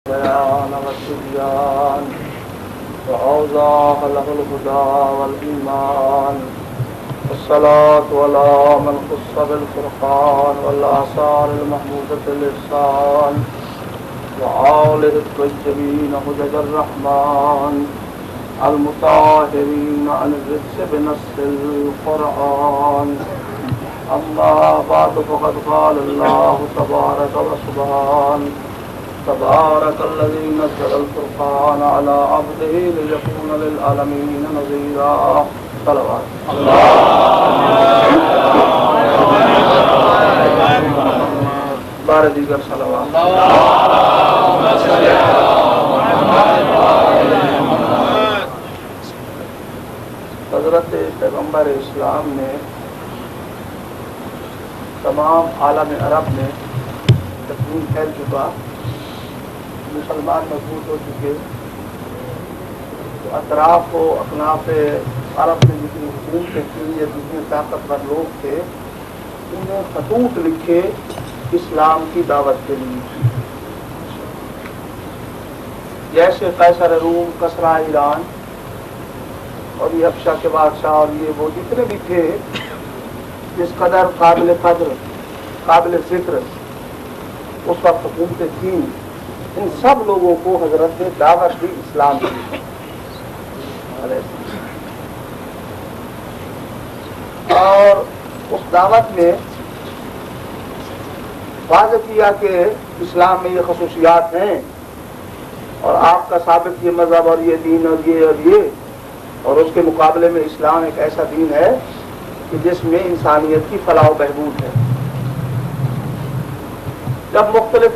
بيان والتبيان وأوضاح له الهدى والإيمان والصلاة على من خص بالفرقان والآثار المحمودة الإحسان وآله الطيبين هدى الرحمن المطهرين عن الرجس بنص القرآن. أما بعد فقد قال الله تبارك وسبحان تبارك الذي نزل الفرقان على عبده ليكون للعالمين نذيرا. صلوات بار دیگر صلوات. حضرت پیغمبر اسلام نے تمام عالم عرب میں تکوین پھیل چکا، مسلمان مضبوط ہو چکے، تو اطراف و اکناف عرب میں جتنی حکومتیں تھیں یا جتنے طاقتور لوگ تھے، انہوں نے خطوط لکھے اسلام کی دعوت کے لیے، جیسے قیصر روم، کسریٰ ایران اور یہ حبشہ کے بادشاہ اور یہ وہ جتنے بھی تھے جس قدر قابل قدر قابل ذکر اس وقت حکومتیں تھیں، ان سب لوگوں کو حضرت نے دعوت دی اسلام کی. اور اس دعوت میں واضح کیا کہ اسلام میں یہ خصوصیات ہیں اور آپ کا ثابت یہ مذہب اور یہ دین اور یہ اور اس کے مقابلے میں اسلام ایک ایسا دین ہے کہ جس میں انسانیت کی فلاح و بہبود ہے. جب مختلف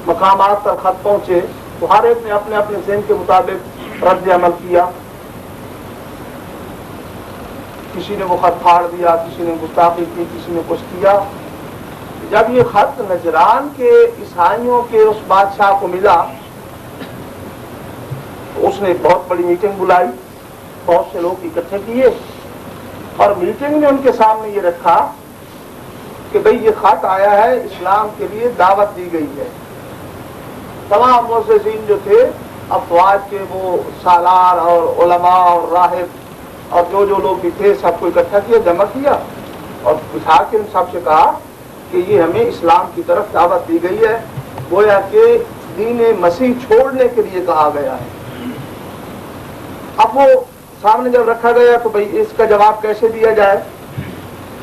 مقامات پر خط پہنچے تو ہر ایک نے اپنے اپنے ذہن کے مطابق رد عمل کیا، کسی نے وہ خط پھاڑ دیا، کسی نے گستاخی کی، کسی نے کچھ کیا. جب یہ خط نجران کے عیسائیوں کے اس بادشاہ کو ملا تو اس نے بہت بڑی میٹنگ بلائی، بہت سے لوگ اکٹھے کیے اور میٹنگ میں ان کے سامنے یہ رکھا کہ بھئی یہ خط آیا ہے، اسلام کے لیے دعوت دی گئی ہے. تمام مؤسسین جو تھے افواج کے وہ سالار اور علماء اور راہب اور جو لوگ بھی تھے سب کو اکٹھا کیا، جمع کیا اور بٹھا کے ان سب سے کہا کہ یہ ہمیں اسلام کی طرف دعوت دی گئی ہے، گویا کہ دین مسیح چھوڑنے کے لیے کہا گیا ہے. اب وہ سامنے جب رکھا گیا تو بھئی اس کا جواب کیسے دیا جائے؟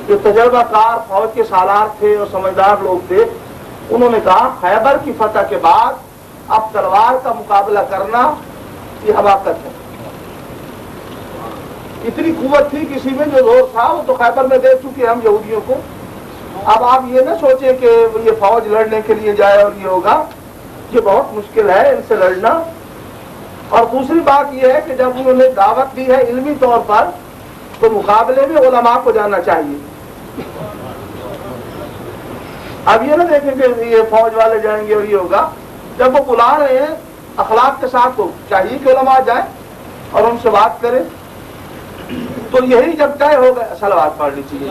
جو تجربہ کار فوج کے سالار تھے اور سمجھدار لوگ تھے، انہوں نے کہا خیبر کی فتح کے بعد اب تلوار کا مقابلہ کرنا یہ حماقت ہے. اتنی قوت تھی کسی میں، جو زور تھا وہ تو خیبر میں دے چکے ہم یہودیوں کو. اب آپ یہ نہ سوچیں کہ یہ فوج لڑنے کے لیے جائے اور یہ ہوگا، یہ بہت مشکل ہے ان سے لڑنا. اور دوسری بات یہ ہے کہ جب انہوں نے دعوت دی ہے علمی طور پر تو مقابلے میں علماء کو جانا چاہیے. اب یہ نہ دیکھیں کہ یہ فوج والے جائیں گے اور یہ ہوگا. جب وہ بلا رہے ہیں اخلاق کے ساتھ تو چاہیے کہ علماء جائیں اور ان سے بات کریں. تو یہی جب طے ہو گئے، صلوات پڑھ لیجیے.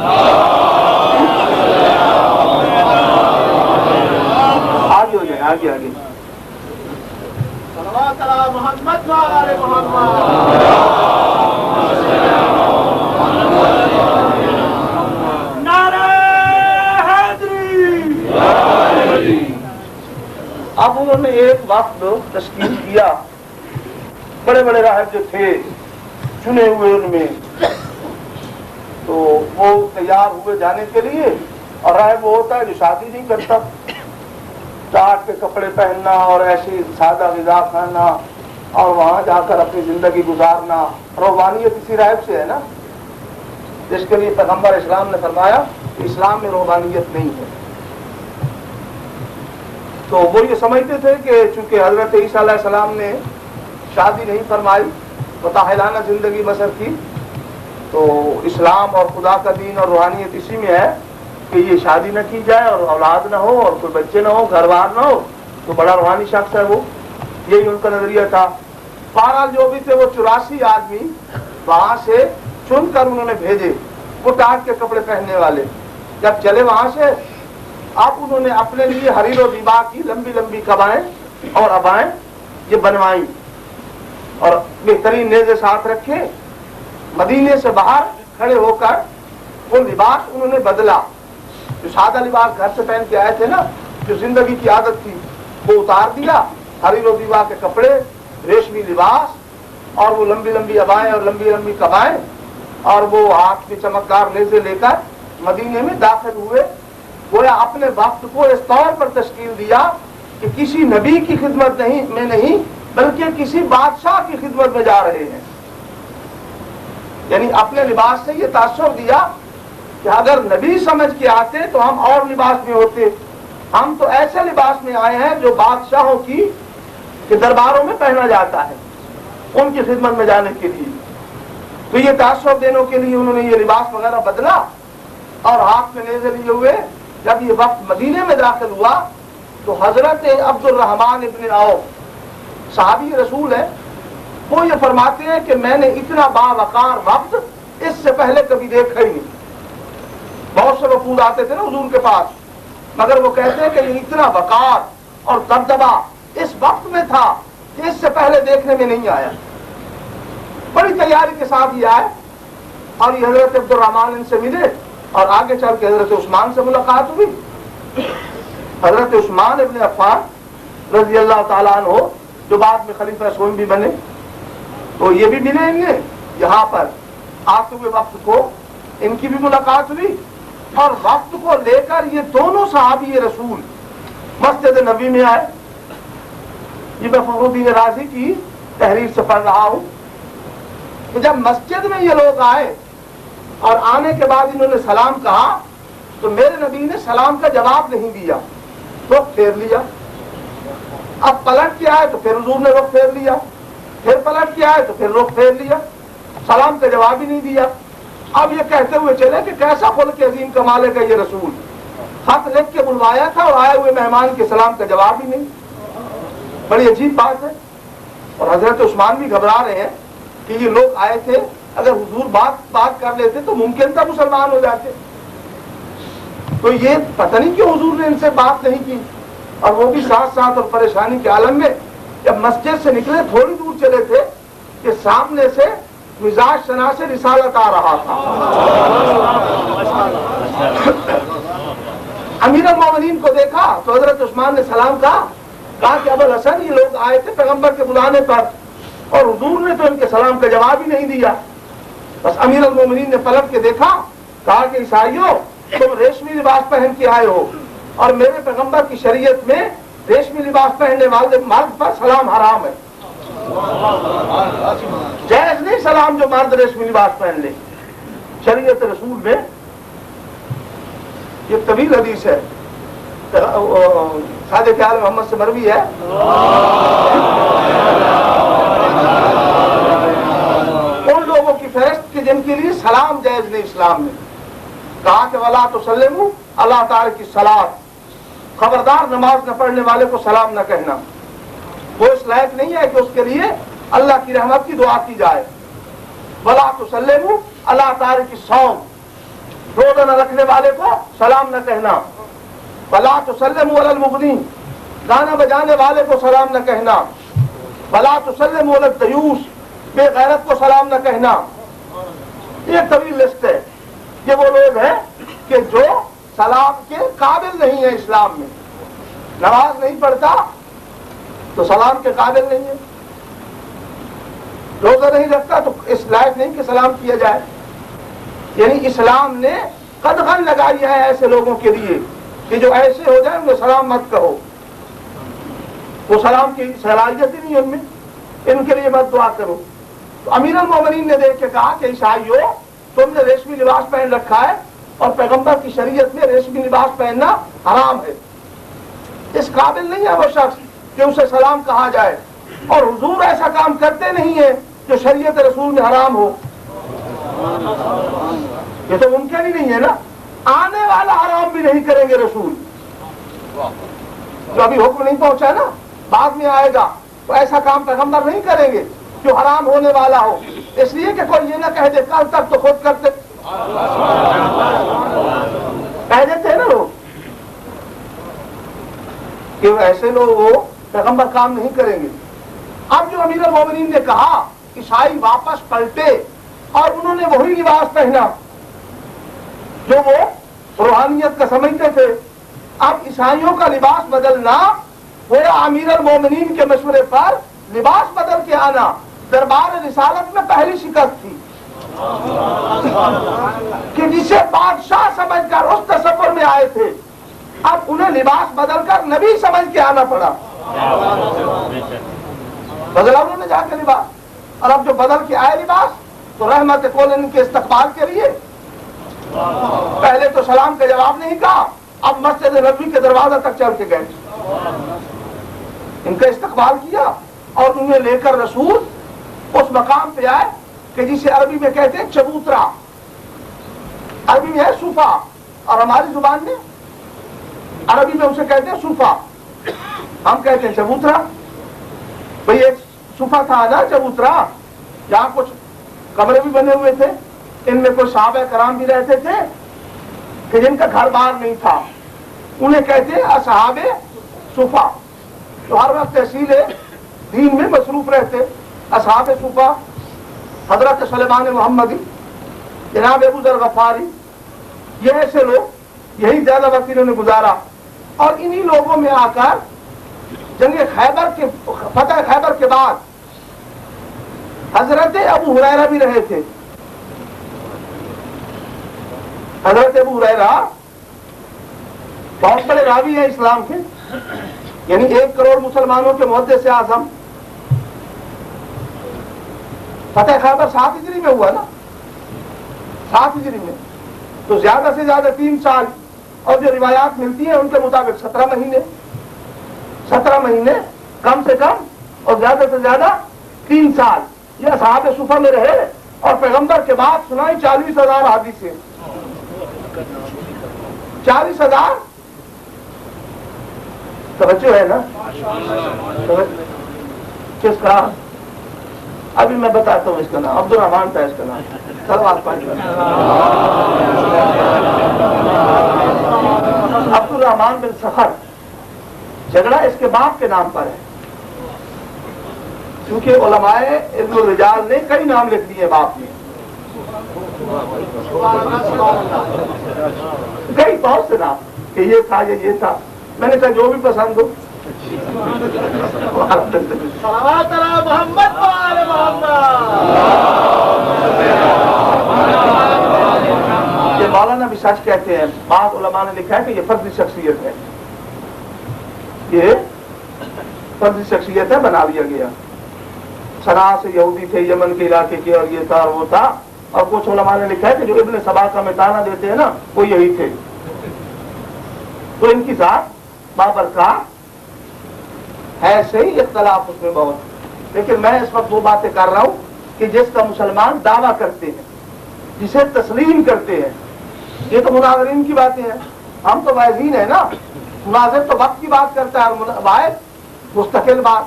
آگے ہو جائیں، آگے آگے. صلوات علی محمد و آل محمد. اب انہوں نے ایک وقت تشکیل کیا، بڑے بڑے راہب جو تھے چنے ہوئے ان میں، تو وہ تیار ہوئے جانے کے لیے. اور راہب وہ ہوتا ہے جو شادی نہیں کرتا، چاٹ کے کپڑے پہننا اور ایسی سادہ غذا کھانا اور وہاں جا کر اپنی زندگی گزارنا. روحانیت اسی راہب سے ہے نا، جس کے لیے پیغمبر اسلام نے فرمایا کہ اسلام میں روحانیت نہیں ہے. تو وہ یہ سمجھتے تھے کہ چونکہ حضرت عیسیٰ علیہ السلام نے شادی نہیں فرمائی، متاحلانہ زندگی بسر کی، تو اسلام اور خدا کا دین اور روحانیت اسی میں ہے کہ یہ شادی نہ کی جائے اور اولاد نہ ہو اور کوئی بچے نہ ہو، گھر بار نہ ہو، تو بڑا روحانی شخص ہے وہ. یہی ان کا نظریہ تھا. بہرحال جو بھی تھے وہ 84 آدمی وہاں سے چن کر انہوں نے بھیجے، وہ ٹاٹ کے کپڑے پہننے والے. جب چلے وہاں سے اب انہوں نے اپنے لیے حریر و دیبا کی لمبی لمبی قبائیں اور ابائیں یہ بنوائیں اور بہترین نیزے ساتھ رکھے. مدینے سے باہر کھڑے ہو کر وہ لباس انہوں نے بدلا. جو سادہ لباس گھر سے پہن کے آئے تھے نا, جو زندگی کی عادت تھی, وہ اتار دیا. حریر و دیبا کے کپڑے, ریشمی لباس اور وہ لمبی لمبی ابائیں اور لمبی لمبی قبائیں اور وہ ہاتھ میں چمکدار نیزے لے کر مدینے میں داخل ہوئے. گویا اپنے وقت کو اس طور پر تشکیل دیا کہ کسی نبی کی خدمت میں نہیں بلکہ کسی بادشاہ کی خدمت میں جا رہے ہیں. یعنی اپنے لباس سے یہ تاثر دیا کہ اگر نبی سمجھ کے آتے تو ہم اور لباس میں ہوتے. ہم تو ایسے لباس میں آئے ہیں جو بادشاہوں کی کے درباروں میں پہنا جاتا ہے, ان کی خدمت میں جانے کے لیے. تو یہ تاثر دینے کے لیے انہوں نے یہ لباس وغیرہ بدلا اور ہاتھ میں نیزے لیے ہوئے. جب یہ وقت مدینے میں داخل ہوا تو حضرت عبد الرحمن ابن عوف صحابی رسول ہے, وہ یہ فرماتے ہیں کہ میں نے اتنا باوقار وقت اس سے پہلے کبھی دیکھا ہی نہیں. بہت سے وفود آتے تھے نا حضور کے پاس, مگر وہ کہتے ہیں کہ یہ اتنا وقار اور دبدبا اس وقت میں تھا کہ اس سے پہلے دیکھنے میں نہیں آیا. بڑی تیاری کے ساتھ یہ آئے اور یہ حضرت عبد الرحمن ان سے ملے اور آگے چل کے حضرت عثمان سے ملاقات ہوئی. حضرت عثمان ابن عفان رضی اللہ تعالیٰ عنہ جو بعد میں خلیفہ سوم بھی بنے, تو یہ بھی ملے انہیں یہاں پر آتے ہوئے وقت کو, ان کی بھی ملاقات ہوئی. اور وقت کو لے کر یہ دونوں صحابی رسول مسجد نبی میں آئے. یہ میں فخر الدین رازی کی تحریر سے پڑھ رہا ہوں کہ جب مسجد میں یہ لوگ آئے اور آنے کے بعد انہوں نے سلام کہا تو میرے نبی نے سلام کا جواب نہیں دیا, رخ پھیر لیا. اب پلٹ کے آئے تو پھر حضور نے رخ پھیر لیا, پھر پلٹ کے آئے تو پھر رخ پھیر لیا, سلام کا جواب ہی نہیں دیا. اب یہ کہتے ہوئے چلے کہ کیسا خلق عظیم کمال ہے کہ یہ رسول خط لکھ کے بلوایا تھا اور آئے ہوئے مہمان کے سلام کا جواب ہی نہیں. بڑی عجیب بات ہے. اور حضرت عثمان بھی گھبرا رہے ہیں کہ یہ لوگ آئے تھے, اگر حضور بات کر لیتے تو ممکن تھا مسلمان ہو جاتے. تو یہ پتہ نہیں کیوں حضور نے ان سے بات نہیں کی, اور وہ بھی ساتھ ساتھ اور پریشانی کے عالم میں. جب مسجد سے نکلے تھوڑی دور چلے تھے کہ سامنے سے مزاج شنا سے رسالت آ رہا تھا. امیر المومنین کو دیکھا تو حضرت عثمان نے سلام کہا کہ ابو الحسن یہ لوگ آئے تھے پیغمبر کے بلانے پر اور حضور نے تو ان کے سلام کا جواب ہی نہیں دیا. بس امیر المومنین نے پلٹ کے دیکھا, کہا کہ عیسائیوں تم ریشمی لباس پہن کے آئے ہو اور میرے پیغمبر کی شریعت میں ریشمی لباس پہننے والے مرد پر سلام حرام ہے. جائز نہیں سلام جو مرد ریشمی لباس پہن لے. شریعت رسول میں یہ طویل حدیث ہے, صادق آل محمد سے مروی ہے. ان لوگوں کی فہرست کہ جن کے لیے سلام جائز نہیں اسلام میں. کہا کہ وَلَا تُسَلِّمُوا عَلَىٰ تَارِكِ الصَّلَاةِ, خبردار نماز نہ پڑھنے والے کو سلام نہ کہنا. وہ اس لائق نہیں ہے کہ اس کے لیے اللہ کی رحمت کی دعا کی جائے. وَلَا تُسَلِّمُوا عَلَىٰ تَارِكِ الصَّوْمِ, روزہ نہ رکھنے والے کو سلام نہ کہنا. وَلَا تُسَلِّمُوا عَلَى الْمُغْنِينَ, گانا بجانے والے کو سلام نہ کہنا. وَلَا تُسَلِّمُوا عَلَى الدَّيُوثِ, بے غیرت کو سلام نہ کہنا. یہ طویل لسٹ ہے. یہ وہ لوگ ہیں کہ جو سلام کے قابل نہیں ہیں اسلام میں. نماز نہیں پڑھتا تو سلام کے قابل نہیں ہے, روزہ نہیں رکھتا تو اس لائق نہیں کہ سلام کیا جائے. یعنی اسلام نے قدغن لگائی ہے ایسے لوگوں کے لیے کہ جو ایسے ہو جائیں انہیں سلام مت کہو. وہ سلام کی صلاحیت ہی نہیں ان میں, ان کے لیے مت دعا کرو. تو امیر المومنین نے دیکھ کے کہا کہ عیسائیوں تم نے ریشمی لباس پہن رکھا ہے اور پیغمبر کی شریعت میں ریشمی لباس پہننا حرام ہے. اس قابل نہیں ہے وہ شخص کہ اسے سلام کہا جائے, اور حضور ایسا کام کرتے نہیں ہیں جو شریعت رسول میں حرام ہو. یہ تو ممکن ہی نہیں ہے نا. آنے والا حرام بھی نہیں کریں گے رسول. جو ابھی حکم نہیں پہنچا نا, بعد میں آئے گا, تو ایسا کام پیغمبر نہیں کریں گے جو حرام ہونے والا ہو. اس لیے کہ کوئی یہ نہ کہہ دے کل تک تو خود کرتے, کہہ دیتے ہیں نا لوگ کہ ایسے لوگ وہ پیغمبر کام نہیں کریں گے۔ اب جو امیر المومنین نے کہا عیسائی واپس پلٹے اور انہوں نے وہی لباس پہنا جو وہ روحانیت کا سمجھتے تھے۔ اب عیسائیوں کا لباس بدلنا گویا امیر المومنین کے مشورے پر لباس بدل کے آنا دربار رسالت میں پہلی شکست تھی کہ جسے بادشاہ سمجھ کر اس تصور میں آئے تھے اب انہیں لباس بدل کر نبی سمجھ کے آنا پڑا۔ بدلا انہوں نے جا کے لباس، اور اب جو بدل کے آئے لباس تو رحمت کولن کے استقبال کے لیے پہلے تو سلام کا جواب نہیں کہا، اب مسجد نبوی کے دروازہ تک چل کے گئے، ان کا استقبال کیا اور انہیں لے کر رسول اس مقام پہ آئے کہ جسے عربی میں کہتے ہیں چبوترا، عربی میں ہے صوفہ اور ہماری زبان میں عربی میں اسے کہتے ہیں صوفہ، ہم کہتے ہیں چبوترا۔ بھئی ایک صوفہ تھا نا چبوترا، جہاں کچھ کمرے بھی بنے ہوئے تھے، ان میں کوئی صحابہ کرام بھی رہتے تھے کہ جن کا گھر بار نہیں تھا، انہیں کہتے ہیں اصحاب صوفہ، تو ہر وقت تحصیل دین میں مصروف رہتے۔ اصحاب صوفہ حضرت سلیمان محمدی، جناب ابو ذر غفاری، یہ ایسے لوگ، یہی زیادہ وقت انہوں نے گزارا، اور انہی لوگوں میں آ کر جنگ خیبر کے فتح خیبر کے بعد حضرت ابو ہریرہ بھی رہے تھے۔ حضرت ابو ہریرہ بہت بڑے راوی ہیں اسلام کے، یعنی 1 کروڑ مسلمانوں کے محدث اعظم۔ فتح خیبر 7 ہجری میں ہوا نا، 7 ہجری میں، تو زیادہ سے زیادہ 3 سال، اور جو روایات ملتی ہیں ان کے مطابق 17 مہینے، 17 مہینے کم سے کم اور زیادہ سے زیادہ 3 سال یہ اصحاب صوفہ میں رہے، اور پیغمبر کے بعد سنائی 40,000 حدیثیں، 40,000 توجہ ہے نا؟ کس کا؟ ابھی میں بتاتا ہوں اس کا نام، عبد الرحمان تھا اس کا نام، عبد الرحمان بن سخر۔ جھگڑا اس کے باپ کے نام پر ہے، کیونکہ علماء ابن الرجال نے کئی نام لکھ دیے باپ میں، کئی بہت سے نام کہ یہ تھا یہ تھا، میں نے کہا جو بھی پسند ہو۔ یہ مولانا بھی سچ کہتے ہیں، بعض علماء نے لکھا ہے کہ یہ فردی شخصیت ہے، یہ فردی شخصیت ہے، بنا لیا گیا۔ صنعا سے یہودی تھے، یمن کے علاقے کے، اور یہ تھا اور وہ تھا، اور کچھ علماء نے لکھا ہے کہ جو ابن سبا کا متانا دیتے ہیں نا وہ یہی تھے، تو ان کی ذات بابرکات ہے، صحیح اختلاف اس میں بہت، لیکن میں اس وقت وہ باتیں کر رہا ہوں کہ جس کا مسلمان دعویٰ کرتے ہیں، جسے تسلیم کرتے ہیں۔ یہ تو مناظرین کی باتیں ہیں، ہم تو واعظین ہیں نا، مناظر تو وقت کی بات کرتا ہے، واعظ مستقل بات۔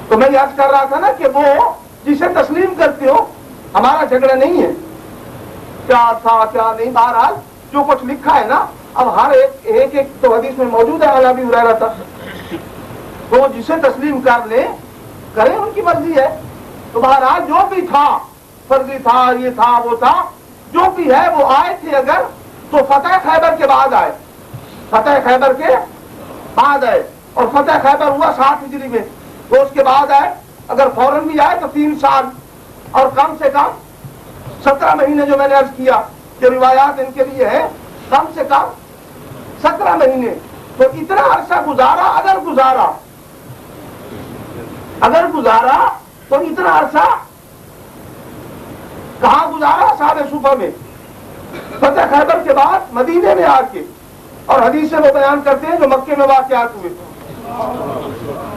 تو میں یاد کر رہا تھا نا کہ وہ جسے تسلیم کرتے ہو، ہمارا جھگڑا نہیں ہے کیا تھا کیا نہیں، بہرحال جو کچھ لکھا ہے نا، اب ہر ایک تو حدیث میں موجود ہے، ابی ہریرہ تھا، تو جسے تسلیم کر لیں کریں، ان کی مرضی ہے۔ تو بہرحال جو بھی تھا، فرضی تھا، یہ تھا وہ تھا، جو بھی ہے وہ آئے تھے اگر تو فتح خیبر کے بعد آئے، فتح خیبر کے بعد آئے، اور فتح خیبر ہوا 7 ہجری میں، تو اس کے بعد آئے، اگر فوراً بھی آئے تو 3 سال اور کم سے کم 17 مہینے، جو میں نے عرض کیا کہ روایات ان کے لیے ہے کم سے کم 17 مہینے، تو اتنا عرصہ گزارا، اگر گزارا تو اتنا عرصہ کہاں گزارا؟ اصحاب صوفہ میں، فتح خیبر کے بعد مدینے میں آ کے، اور حدیث سے وہ بیان کرتے ہیں جو مکے میں واقعات ہوئے،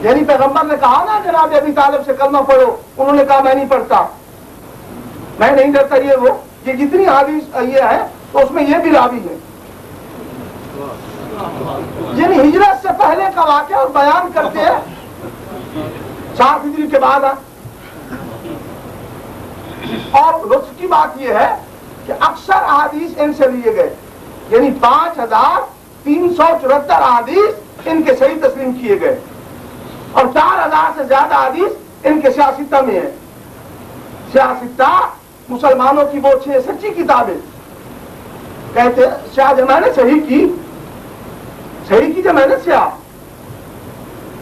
یعنی پیغمبر نے کہا نا جناب ابی طالب سے کلمہ پڑھو، انہوں نے کہا میں نہیں پڑھتا، میں نہیں ڈرتا، یہ جتنی حدیث یہ ہے تو اس میں یہ بھی راوی ہے، یعنی ہجرت سے پہلے کا واقعہ اور بیان کرتے ہیں 7 ہجری کے بعد۔ اور لطف کی بات یہ ہے کہ اکثر احادیث ان سے لیے گئے، یعنی 5374 احادیث ان کے صحیح تسلیم کیے گئے اور 4000 سے زیادہ حدیث ان کے سیاستہ میں ہے. سیاستہ مسلمانوں کی وہ 6 سچی کتابیں. کہتے سیاہ جمع نے صحیح کی جمع نے سیاہ.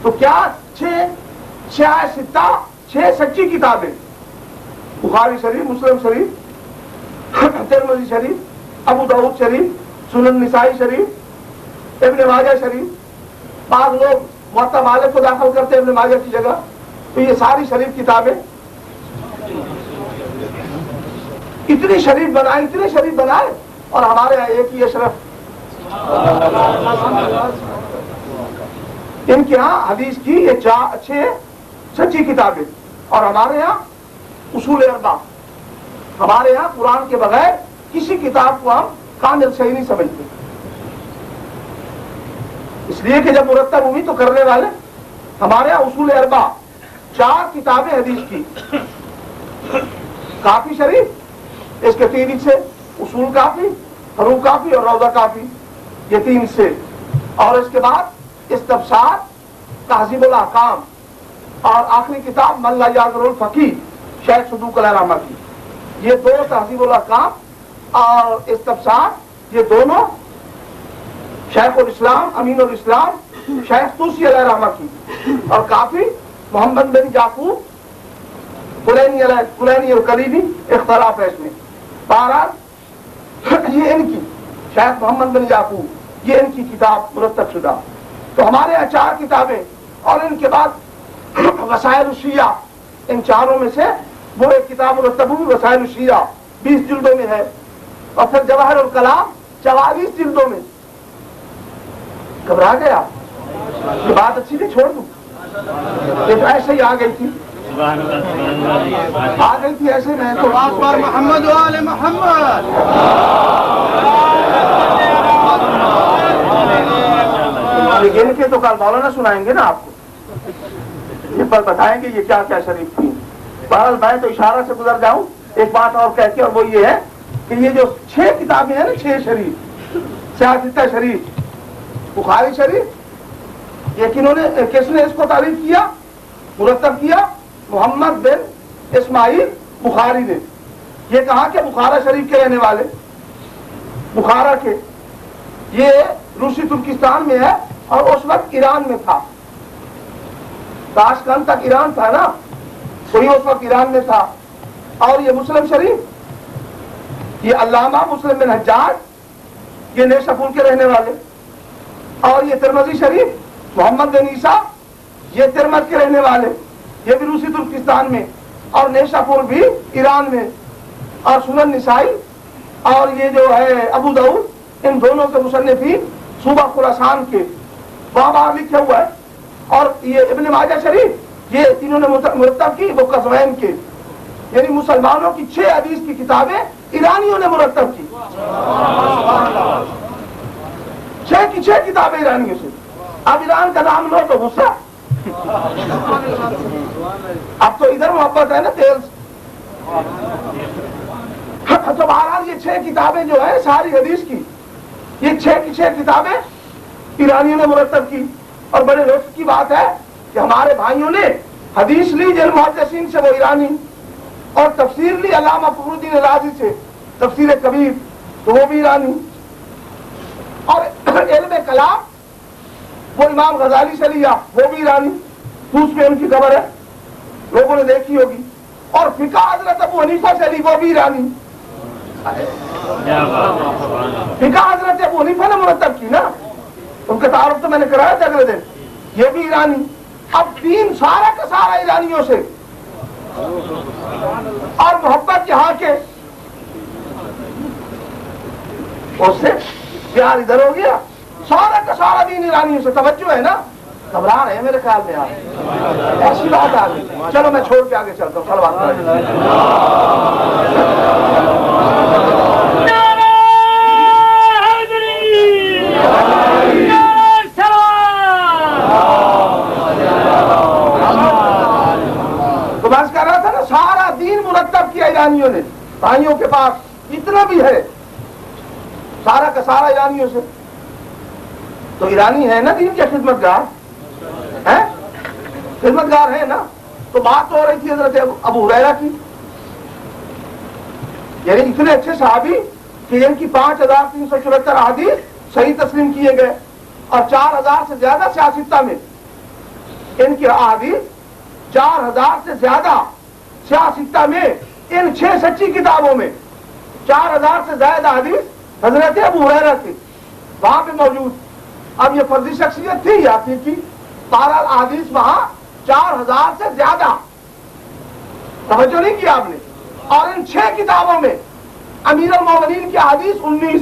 تو کیا 6 سیاستہ 6 سچی کتابیں؟ بخاری شریف، مسلم شریف، ترمذی شریف، ابو داؤد شریف، سنن نسائی شریف، ابن ماجہ شریف. بعض لوگ موطا مالک کو داخل کرتے ہیں ابن ماجہ کی جگہ. تو یہ ساری شریف کتابیں اتنی شریف بنائے اور ہمارے یہاں ایک ہی اشرف. ان کے ہاں حدیث کی یہ 6 سچی کتابیں اور ہمارے یہاں اصول 4. ہمارے یہاں قرآن کے بغیر کسی کتاب کو ہم کامل صحیح نہیں سمجھتے. اس لیے کہ جب مرتب ہوئی تو کرنے والے ہمارے یہاں اصول 4 4 کتابیں حدیث کی. کافی شریف اس کے 3 حصے، اصول کافی، فروع کافی اور روضہ کافی، یہ 3 حصے. اور اس کے بعد استبصار، تہذیب الاحکام اور آخری کتاب من لا یعذر الفقیہ شیخ صدوق علیہ رحمہ کی. یہ 2 تہذیب الاحکام اور استبصار یہ دونوں شیخ الاسلام امین الاسلام شیخ طوسی علیہ رحمہ کی. اور کافی محمد بن یعقوب کلینی الکلیبی، اختلاف ہے اس میں. بہرحال یہ ان کی شیخ محمد بن یعقوب یہ ان کی کتاب مرتب شدہ. تو ہمارے یہاں 4 کتابیں اور ان کے بعد وسائل الشیعہ. ان 4 میں سے وہ ایک کتاب مرتب ہوئی وسائل الشیعہ 20 جلدوں میں ہے. اور پھر جواہر الکلام 44 جلدوں میں. گھبرا گیا؟ یہ بات اچھی تھی، چھوڑ دوں؟ یہ تو ایسے ہی آ گئی تھی ایسے میں تو محمد وآل محمد. ان کے تو کل مولانا سنائیں گے نا آپ کو، یہ پر بتائیں گے یہ کیا کیا شریف تھی. بہرحال میں تو اشارہ سے گزر جاؤں ایک بات اور کہہ کے، اور وہ یہ ہے کہ یہ جو 6 کتابیں ہیں نا 6 شریف، سیاستہ شریف، بخاری شریف، یہ کس نے اس کو تعریف کیا، مرتب کیا؟ محمد بن اسماعیل بخاری نے. یہ کہا کہ بخارا شریف کے رہنے والے، بخارا کے، یہ روسی ترکستان میں ہے اور اس وقت ایران میں تھا. تاشکند تک ایران تھا نا، وہی اس وقت ایران میں تھا. اور یہ مسلم شریف، یہ علامہ مسلم بن حجاج، یہ نیشاپور کے رہنے والے. اور یہ ترمذی شریف محمد بن عیسیٰ، یہ ترمذ کے رہنے والے، یہ بھی روسی ترکستان میں اور نیشاپور بھی ایران میں. اور سنن نسائی اور یہ جو ہے ابو داؤد، ان دونوں کے مصنفین صوبہ خراسان کے، وہاں باہر لکھا ہوا ہے. اور یہ ابن ماجہ شریف یہ تینوں نے مرتب کی وہ قزوین کے. یعنی مسلمانوں کی 6 حدیث کی کتابیں ایرانیوں نے مرتب کی. 6 کی 6 کتابیں ایرانیوں سے. اب ایران کا نام لو تو غصہ. اب تو ادھر محبت ہے نا تیل. تو بہرحال یہ 6 کتابیں جو ہیں ساری حدیث کی، یہ 6 کی 6 کتابیں ایرانیوں نے مرتب کی. اور بڑے لطف کی بات ہے کہ ہمارے بھائیوں نے حدیث لی جن محدثین سے وہ ایرانی، اور تفسیر لی علامہ فخر الدین رازی سے، تفسیر کبیر، تو وہ بھی ایرانی. اور علم کلام وہ امام غزالی سے لیا، وہ بھی ایرانی، توس میں ان کی قبر ہے، لوگوں نے دیکھی ہوگی. اور فقہ حضرت ابو حنیفہ سے لی، وہ بھی ایرانی. فقہ حضرت ابو حنیفہ نے مرتب کی نا، ان کا تعارف تو میں نے کرایا تھا اگلے دن. یہ بھی ایرانی. اب دین سارا کا سارا ایرانیوں سے، اور محبت یہاں کے، اس سے پیار ادھر ہو گیا. سارا کا سارا دین ایرانیوں سے. توجہ ہے نا؟ گھبرا رہے ہیں میرے خیال میں آپ، ایسی بات آ گئی. چلو میں چھوڑ کے آگے چلتا ہوں. صلوات تو بس کر رہا تھا نا، سارا دین مرتب کیا ایرانیوں نے. بھائیوں کے پاس اتنا بھی ہے، سارا کا سارا ایرانیوں سے. تو ایرانی ہے نا دین کے خدمت گار ہیں، خدمت گار ہیں نا. تو بات ہو رہی تھی حضرت ابو ہریرہ کی، یعنی اتنے اچھے صحابی کہ ان کی 5374 احادیث صحیح تسلیم کیے گئے اور 4000 سے زیادہ سیاستہ میں ان کی احادیث 4000 سے زیادہ سیاستہ میں ان 6 سچی کتابوں میں 4000 سے زیادہ حدیث حضرت ابو ہریرہ کی وہاں پہ موجود. اب یہ فرضی شخصیت تھی یا حقیقی، بہرحال احادیث وہاں 4000 سے زیادہ. توجہ نہیں کیا آپ نے. اور ان 6 کتابوں میں امیر المومنین کی احادیث 19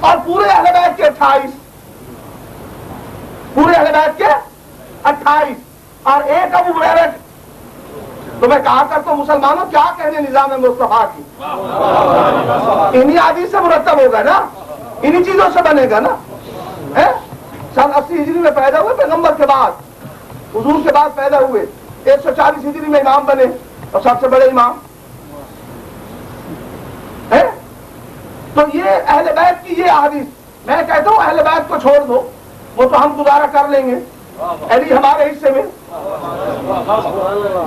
اور پورے اہل بیت کے 28، پورے اہل بیت کے 28 اور ایک ابو ہریرہ. تو میں کہا کرتا ہوں مسلمانوں کیا کہنے نظام مصطفیٰ کی، انہی حدیث سے مرتب ہوگا نا، انہی چیزوں سے بنے گا نا. سن 80 ہجری میں پیدا ہوئے پیغمبر کے بعد، حضور کے بعد پیدا ہوئے، 140 ہجری میں امام بنے اور سب سے بڑے امام. تو یہ اہل بیت کی یہ احادیث، میں کہتا ہوں اہل بیت کو چھوڑ دو، وہ تو ہم گزارا کر لیں گے. علی ہمارے حصے میں،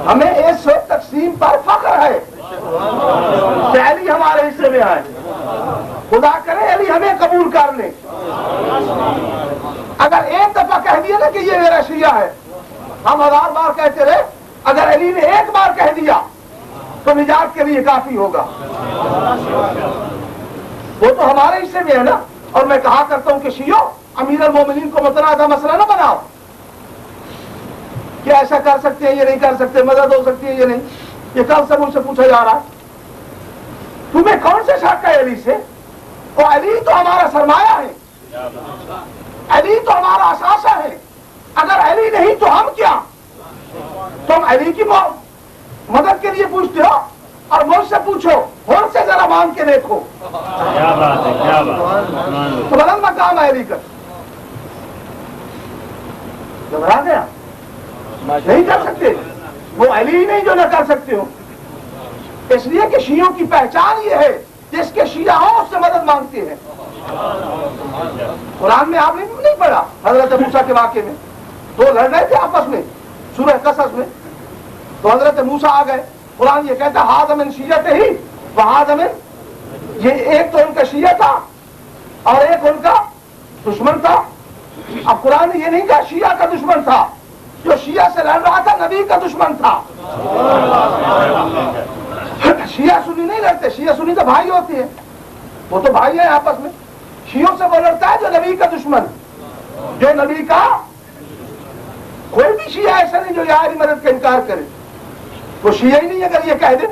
ہمیں اس تقسیم پر فخر ہے کہ علی ہمارے حصے میں آئے. خدا کرے علی ہمیں قبول کر لیں. اگر ایک دفعہ کہہ دیا نا کہ یہ میرا شیعہ ہے، ہم 1000 بار کہتے رہے، اگر علی نے ایک بار کہہ دیا تو نجات کے لیے کافی ہوگا. وہ تو ہمارے حصے میں ہے نا. اور میں کہا کرتا ہوں کہ شیعوں امیر المومنین کو متنازع مسئلہ نہ بناؤ کہ ایسا کر سکتے ہیں یہ نہیں کر سکتے، مدد ہو سکتی ہے یہ نہیں. یہ کل سے مجھ سے پوچھا جا رہا ہے تمہیں کون سے شک ہے علی سے؟ اور علی تو ہمارا سرمایہ ہے، علی تو ہمارا اثاثہ ہے. اگر علی نہیں تو ہم کیا؟ تم علی کی مدد کے لیے پوچھتے ہو اور مجھ سے پوچھو، اور سے ذرا مانگ کے دیکھو. کیا بات ہے، کیا بات. تو بلند مقام ہے علی کا. گھبرا گیا؟ نہیں کر سکتے. وہ علی ہی نہیں جو نہ کر سکتے ہو. اس لیے کہ شیعوں کی پہچان یہ ہے جس کے شیعہ ہوں اس سے مدد مانگتے ہیں. قرآن میں آپ نے نہیں پڑھا حضرت موسیٰ کے واقعے میں؟ 2 لڑ رہے تھے آپس میں سورہ قصص میں، تو حضرت موسیٰ آ گئے. قرآن یہ کہتا ہے ہذا من شیعتہ وہذا من، یہ ایک تو ان کا شیعہ تھا اور ایک ان کا دشمن تھا. اب قرآن نے یہ نہیں کہا شیعہ کا دشمن تھا، جو شیعہ سے لڑ رہا تھا نبی کا دشمن تھا. شیعہ سنی نہیں لڑتے، شیعہ سنی تو بھائی ہوتے ہیں، وہ تو بھائی ہیں آپس میں. شیعوں سے وہ لڑتا ہے جو نبی کا دشمن، جو نبی کا. کوئی بھی شیعہ ایسا نہیں جو یاری مدد کا انکار کرے، وہ شیعہ ہی نہیں اگر یہ کہہ دے.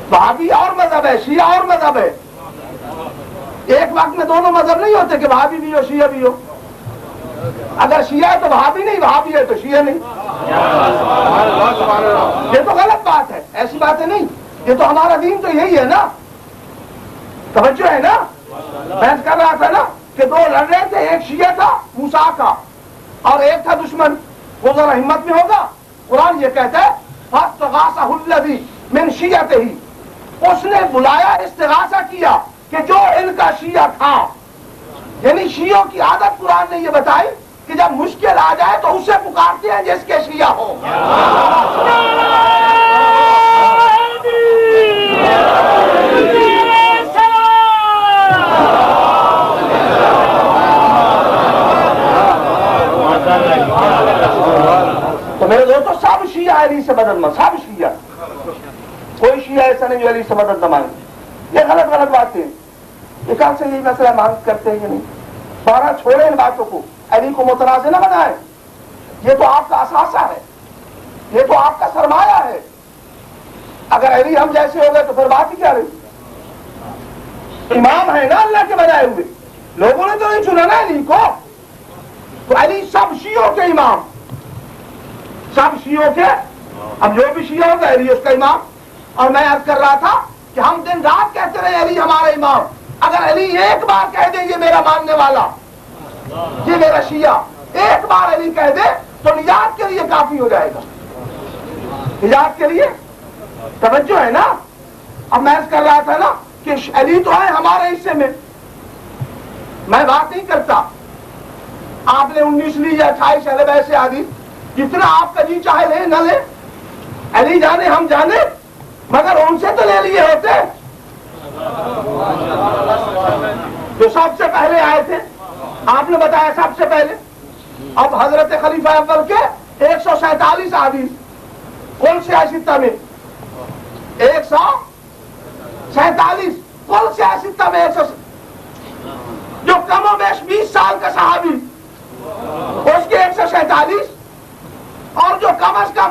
بھابی اور مذہب ہے، شیعہ اور مذہب ہے. ایک وقت میں دونوں مذہب نہیں ہوتے کہ بھابی بھی ہو شیعہ بھی ہو. اگر شیعہ ہے تو بھابی نہیں، بھابی ہے تو شیعہ نہیں. یہ تو غلط بات ہے، ایسی باتیں نہیں. یہ تو ہمارا دین تو یہی ہے نا. توجہ ہے نا. بحث کر رہا تھا نا کہ 2 لڑ رہے تھے، ایک شیعہ تھا موسیٰ کا اور ایک تھا دشمن. وہ ذرا ہمت میں ہوگا. قرآن یہ کہتا ہے فاستغاثہ الذی من شیعتہ، اس نے بلایا، استغاثہ کیا کہ جو ان کا شیعہ تھا. یعنی شیعوں کی عادت قرآن نے یہ بتائی کہ جب مشکل آ جائے تو اسے پکارتے ہیں جس کے شیعہ ہو. تو میرے دوستو سب شیعہ علی سے مدد مانگ، سب شیعہ، کوئی شیعہ ایسا نہیں جو علی سے مدد نہ مانگے. یہ غلط باتیں ہیں. یہ کہاں سے یہی مسئلہ مانگ کرتے ہیں کہ نہیں؟ بارہ چھوڑے ان باتوں کو، علی کو متنازع نہ بنائے. یہ تو آپ کا اثاثہ ہے، یہ تو آپ کا سرمایہ ہے. اگر علی ہم جیسے ہو گئے تو پھر بات ہی کیا رہی؟ امام ہے نا اللہ کے بنائے ہوئے، لوگوں نے تو نہیں چنا نا علی کو. تو علی سب شیعوں کے امام، سب شیعوں کے. اب جو بھی شیعہ ہوگا علی اس کا امام. اور میں عرض کر رہا تھا کہ ہم دن رات کہتے رہے علی ہمارا امام. اگر علی ایک بار کہہ دے یہ میرا ماننے والا، یہ میرا شیعہ، ایک بار علی کہہ دے تو نجات کے لیے کافی ہو جائے گا. نجات کے لیے. توجہ ہے نا. اب میں عرض کر رہا تھا نا کہ علی تو ہے ہمارے حصے میں، میں بات نہیں کرتا آپ نے 19 لی یا 28 اہل بیت سے حدیث، جتنا آپ کا جی چاہے لے نہ لے، علی جانے ہم جانے، مگر ان سے تو لے لیے ہوتے جو سب سے پہلے آئے تھے. آپ نے بتایا سب سے پہلے. اب حضرت خلیفہ اول کے 147 احادیث کون سے ستہ میں؟ 147 کون سے ستہ میں 147 جو کم و بیش 20 سال کا صحابی اس کے 147 اور جو کم از کم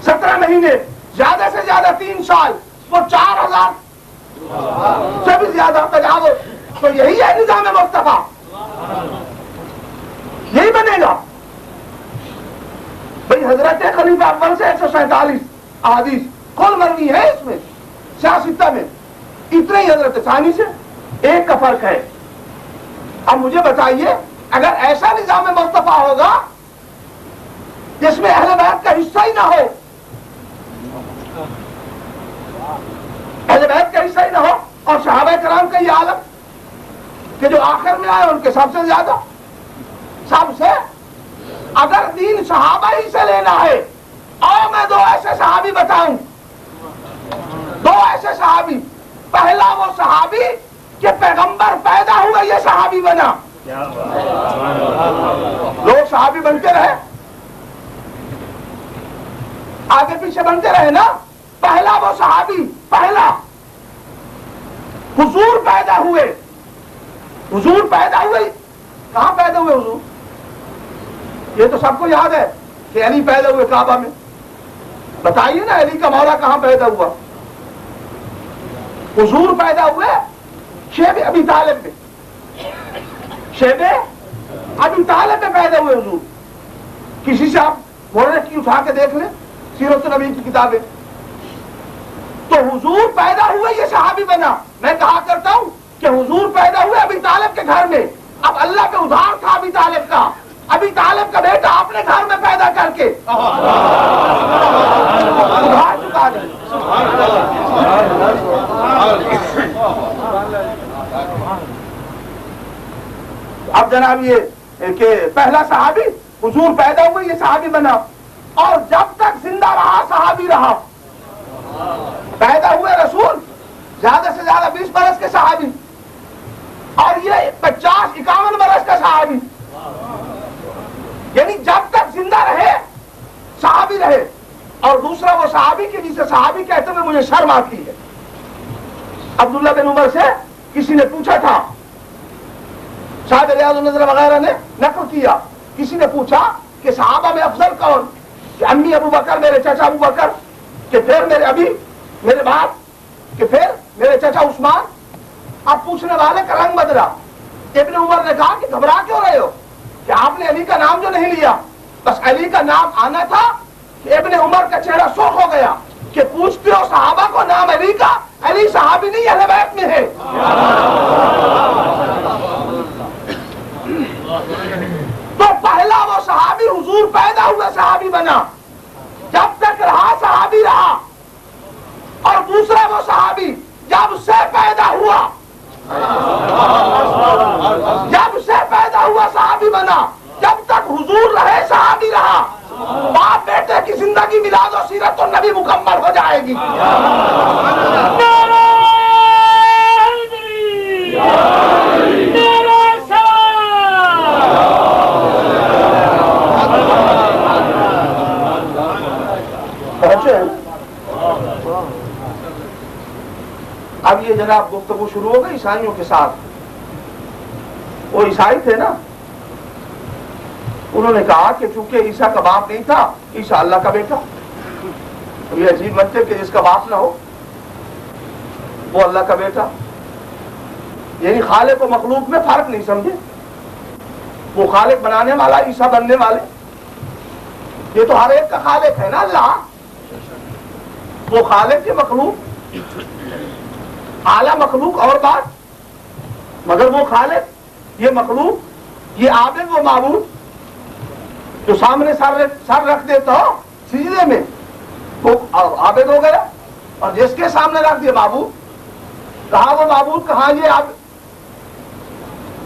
17 مہینے زیادہ سے زیادہ 3 سال وہ 4000 سے بھی زیادہ تجاوز. تو یہی ہے نظام مصطفیٰ، یہی بنے گا بھئی. حضرت خلیفہ اول سے 147 احادیث کل مروی ہے اس میں سیاستہ میں، اتنے ہی حضرت ثانی سے ایک کا فرق ہے. اب مجھے بتائیے اگر ایسا نظام مصطفیٰ ہوگا جس میں اہل بیت کا حصہ ہی نہ ہو، اہل بیت کا حصہ ہی نہ ہو، اور صحابہ کرام کا یہ عالم کہ جو آخر میں آئے ان کے سب سے زیادہ، سب سے، اگر دین صحابہ ہی سے لینا ہے، اور میں 2 ایسے صحابی بتاؤں، 2 ایسے صحابی. پہلا وہ صحابی کہ پیغمبر پیدا ہوا یہ صحابی بنا. لوگ صحابی بنتے رہے، آگے پیچھے بنتے رہے نا. پہلا وہ صحابی، پہلا حضور پیدا ہوئے. حضور پیدا ہوئے کہاں پیدا ہوئے حضور؟ یہ تو سب کو یاد ہے کہ علی پیدا ہوئے کعبہ میں. بتائیے نا علی کا مولا کہاں پیدا ہوا؟ حضور پیدا ہوئے شیب ابی طالب میں، شیب ابی طالب میں پیدا ہوئے حضور. کسی سے آپ بولنے کی اٹھا کے دیکھ لیں سیرت النبی کی کتابیں. تو حضور پیدا ہوئے یہ صحابی بنا. میں کہا کرتا ہوں کہ حضور پیدا ہوئے ابی طالب کے گھر میں. اب اللہ کا ادھار تھا ابی طالب کا، ابی طالب کا بیٹا اپنے گھر میں پیدا کر کے ادھار چکا دے. اب جناب یہ کہ پہلا صحابی حضور پیدا ہوئے یہ صحابی بنا، اور جب تک زندہ رہا صحابی رہا. پیدا ہوئے رسول زیادہ سے زیادہ 20 برس کے صحابی، اور یہ 50-51 برس کا صحابی. یعنی جب تک زندہ رہے صحابی رہے. اور دوسرا وہ صحابی کی جسے صحابی کہتے ہوئے مجھے شرم آتی ہے. عبداللہ بن عمر سے کسی نے پوچھا تھا، شاہد ریاض النظر وغیرہ نے نقل کیا، کسی نے پوچھا کہ صحابہ میں افضل کون؟ کہ امی ابو بکر، میرے چچا ابو بکر، کہ پھر میرے ابی، میرے باپ، کہ پھر میرے چچا عثمان. اب پوچھنے والے کا رنگ بدلا. ابن عمر نے کہا کہ گھبرا کیوں رہے ہو کہ آپ نے علی کا نام جو نہیں لیا؟ بس علی کا نام آنا تھا. کہ ابن عمر کا چہرہ سرخ ہو گیا کہ پوچھتے ہو صحابہ کو نام علی کا؟ علی صحابی نہیں اہل بیت میں ہے. تو پہلا وہ صحابی حضور پیدا ہوا صحابی بنا، جب تک رہا صحابی رہا. اور دوسرا وہ صحابی جب سے پیدا ہوا، جب سے پیدا ہوا صحابی بنا، جب تک حضور رہے صحابی رہا. باپ بیٹے کی زندگی میلاد و سیرت النبی مکمل ہو جائے گی. اب یہ جناب گفتگو شروع ہو گئی عیسائیوں کے ساتھ. وہ عیسائی تھے نا، انہوں نے کہا کہ چونکہ عیسیٰ کا باپ نہیں تھا، عیسیٰ اللہ کا بیٹا. یہ عجیب منطق کہ جس کا باپ نہ ہو وہ اللہ کا بیٹا. یعنی خالق و مخلوق میں فرق نہیں سمجھے. وہ خالق بنانے والا، عیسیٰ بننے والے، یہ تو ہر ایک کا خالق ہے نا اللہ. وہ خالق کے مخلوق، اعلیٰ مخلوق اور بات، مگر وہ خالق، یہ مخلوق، یہ عابد و معبود. جو سامنے سر رکھ دیتا ہو سجدے میں وہ عابد ہو گیا، اور جس کے سامنے رکھ دیا معبود. کہاں وہ معبود کہاں یہ اب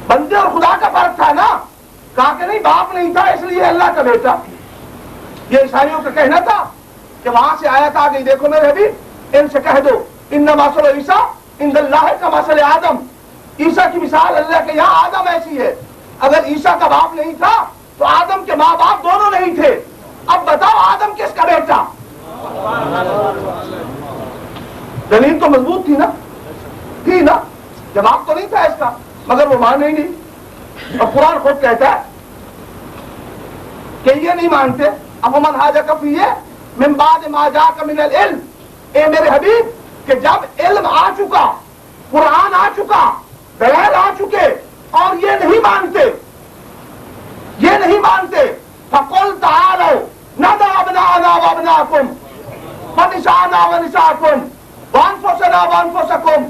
بندے اور خدا کا فرق تھا نا. کہا کہ نہیں باپ نہیں تھا اس لیے اللہ کا بیٹا. یہ عیسائیوں کا کہنا تھا کہ وہاں سے آیت آ گئی. دیکھو میرے حبیب ان سے کہہ دو انما مثل عیسیٰ عند اللہ کمثل آدم. عیسیٰ کی مثال اللہ کے یہاں آدم ایسی ہے. اگر عیسیٰ کا باپ نہیں تھا تو آدم کے ماں باپ دونوں نہیں تھے. اب بتاؤ آدم کس کا بیٹا؟ دلیل تو مضبوط تھی نا جواب تو نہیں تھا اس کا مگر وہ مانے ہی نہیں. اور قرآن خود کہتا ہے کہ یہ نہیں مانتے. افمن حاجک فیہ من بعد ما جاءک من العلم. اے میرے حبیب کہ جب علم آ چکا قرآن آ چکا دلائل آ چکے اور یہ نہیں مانتے فقل تعالوا ندع ابناءنا وابناءکم ونساءنا ونساءکم وانفسنا وانفسکم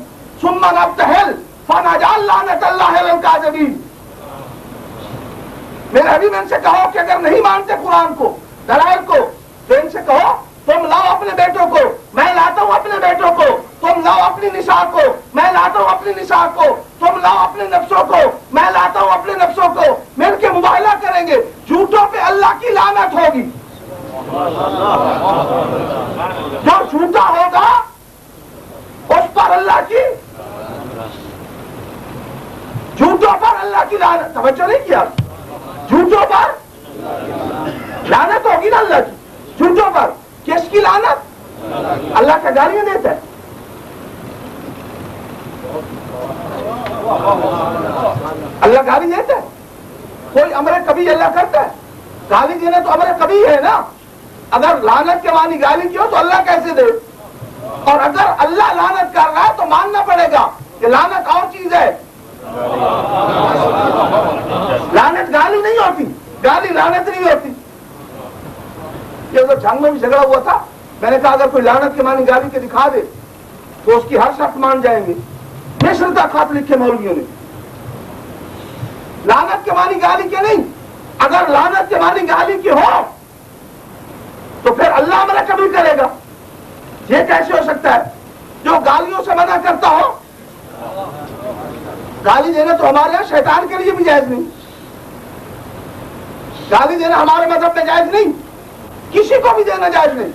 ثم نبتہل فنجعل لعنۃ اللہ علی الکاذبین. میرے حبیب ان سے کہو کہ اگر نہیں مانتے قرآن کو دلائل کو تو ان سے کہو تم لاؤ اپنے بیٹوں کو میں لاتا ہوں اپنے بیٹوں کو. تم لاؤ اپنی نساء کو میں لاتا ہوں اپنی نساء کو. تم لاؤ اپنے نفسوں کو میں لاتا ہوں اپنے نفسوں کو. مل کے مباہلہ کریں گے. جھوٹوں پہ اللہ کی لعنت ہوگی. جو جھوٹا ہوگا اس پر اللہ کی جھوٹوں پر اللہ کی لعنت. توجہ نہیں کیا؟ جھوٹوں پر لعنت ہوگی نا اللہ کی. جھوٹوں پر کس کی لعنت؟ اللہ کا گالیاں دیتا ہے. اللہ گالی دیتا ہے. کوئی امر کبھی اللہ کرتا ہے؟ گالی دینا تو امر کبھی ہے نا. اگر لعنت کے معنی گالی کی ہو تو اللہ کیسے دے؟ اور اگر اللہ لعنت کر رہا ہے تو ماننا پڑے گا کہ لعنت اور چیز ہے. لعنت گالی نہیں ہوتی. گالی لعنت نہیں ہوتی. یہ اگر جنگ میں بھی جھگڑا ہوا تھا میں نے کہا اگر کوئی لعنت کے معنی گالی کے دکھا دے تو اس کی ہر شرط مان جائیں گے. بے خط لکھے مولویوں نے لعنت کے معنی گالی کے نہیں. اگر لعنت کے معنی گالی کی ہو تو پھر اللہ منع کبھی کرے گا. یہ کیسے ہو سکتا ہے جو گالیوں سے منع کرتا ہو؟ گالی دینا تو ہمارے یہاں شیطان کے لیے بھی جائز نہیں. گالی دینا ہمارے مذہب میں جائز نہیں. کسی کو بھی دینا جائز نہیں.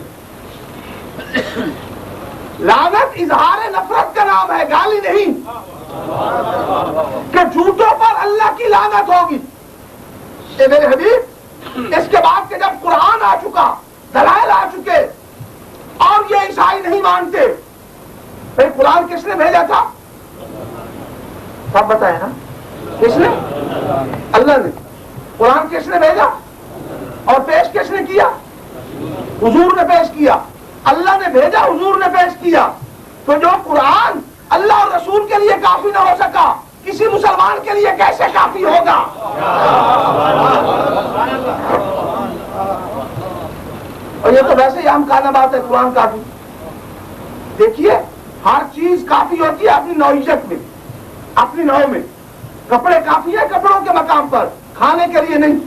لعنت اظہار نفرت کا نام ہے گالی نہیں. کہ جھوٹوں پر اللہ کی لعنت ہوگی. اے میرے حبیب اس کے بعد کہ جب قرآن آ چکا دلائل آ چکے اور یہ عیسائی نہیں مانتے پھر قرآن کس نے بھیجا تھا؟ سب بتائے نا کس نے؟ اللہ نے. قرآن کس نے بھیجا اور پیش کس نے کیا؟ حضور نے پیش کیا. اللہ نے بھیجا حضور نے پیش کیا. تو جو قرآن اللہ اور رسول کے لیے کافی نہ ہو سکا کسی مسلمان کے لیے کیسے کافی ہوگا؟ اور یہ تو ویسے ہی ہم کہنا بات ہے قرآن کافی. دیکھیے ہر چیز کافی ہوتی ہے اپنی نوعیت میں اپنی نوع میں. کپڑے کافی ہے کپڑوں کے مقام پر کھانے کے لیے نہیں.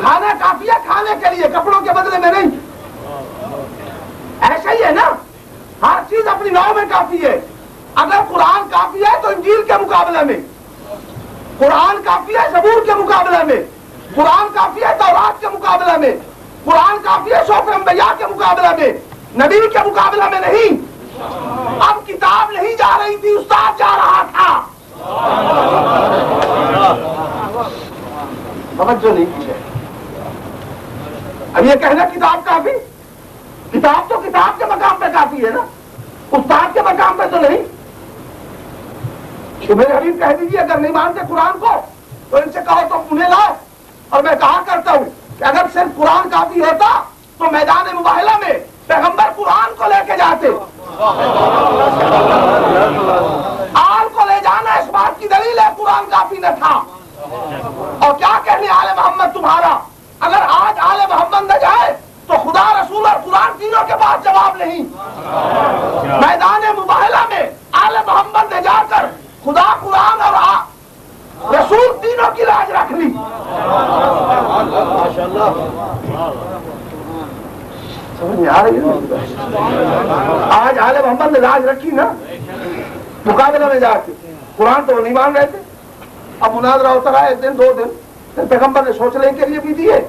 کھانا کافی ہے کھانے کے لیے کپڑوں کے بدلے میں نہیں. ایسا ہی ہے نا ہر چیز اپنی نوع میں کافی ہے. اگر قرآن کافی ہے تو انجیل کے مقابلے میں. قرآن کافی ہے زبور کے مقابلے میں. قرآن کافی ہے تورات کے مقابلے میں. قرآن کافی ہے صحف انبیاء کے مقابلے میں. نبی کے مقابلے میں نہیں. اب کتاب نہیں جا رہی تھی استاد جا رہا تھا. توجہ نہیں کی ہے. اب یہ کہنا کتاب کافی کتاب تو کتاب کے مقام پہ کافی ہے نا استاد کے مقام پہ تو نہیں. تو میرے حبیب کہہ دیجیے اگر نہیں مانتے قرآن کو تو ان سے کہو تم انہیں لاؤ. اور میں کہا کرتا ہوں کہ اگر صرف قرآن کافی ہوتا تو میدان مباہلہ میں پیغمبر قرآن کو لے کے جاتے. آل کو لے جانا اس بات کی دلیل ہے قرآن کافی نہ تھا. اور کیا کہنے آل محمد تمہارا. اگر آج آل محمد نہ جائے تو خدا رسول اور قرآن تینوں کے پاس جواب نہیں. میدان مباہلہ میں آل محمد نے جا کر خدا قرآن اور رسول تینوں کی لاج رکھ لی. سمجھ میں آ رہی ہے محمد نے لاج رکھی نا مقابلہ میں جا کے. قرآن تو وہ نہیں مان رہے تھے. اب مناظرہ ہوتا رہا 1 دن 2 دن, پھر پیغمبر نے سوچنے کے لیے بھی دیے,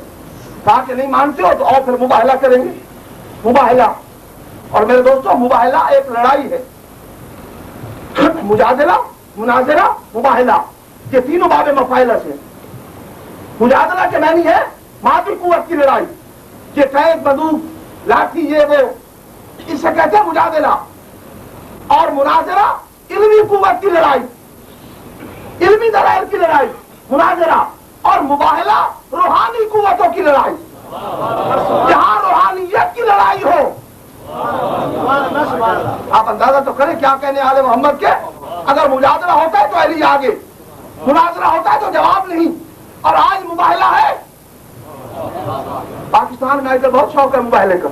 کہا کہ نہیں مانتے ہو تو اور پھر مباہلہ کریں گے. مباہلہ, اور میرے دوستوں مباہلہ ایک لڑائی ہے. مجادلہ, مناظرہ, مباہلہ, یہ تینوں باب مفاعلہ سے. مجادلہ کے معنی ہے مادی قوت کی لڑائی, یہ قید بندوق لاٹھی یہ وہ, اسے کہتے ہیں مجادلہ. اور مناظرہ علمی قوت کی لڑائی, علمی دلائل کی لڑائی مناظرہ. اور مباہلہ روحانی قوتوں کی لڑائی, جہاں روحانیت کی لڑائی ہو. آپ اندازہ تو کریں کیا کہنے آل محمد کے. اگر مجادلہ ہوتا ہے تو علی آگے, مناظرہ ہوتا ہے تو جواب نہیں, اور آج مباہلہ ہے. پاکستان میں آج بہت شوق ہے مباہلے کا,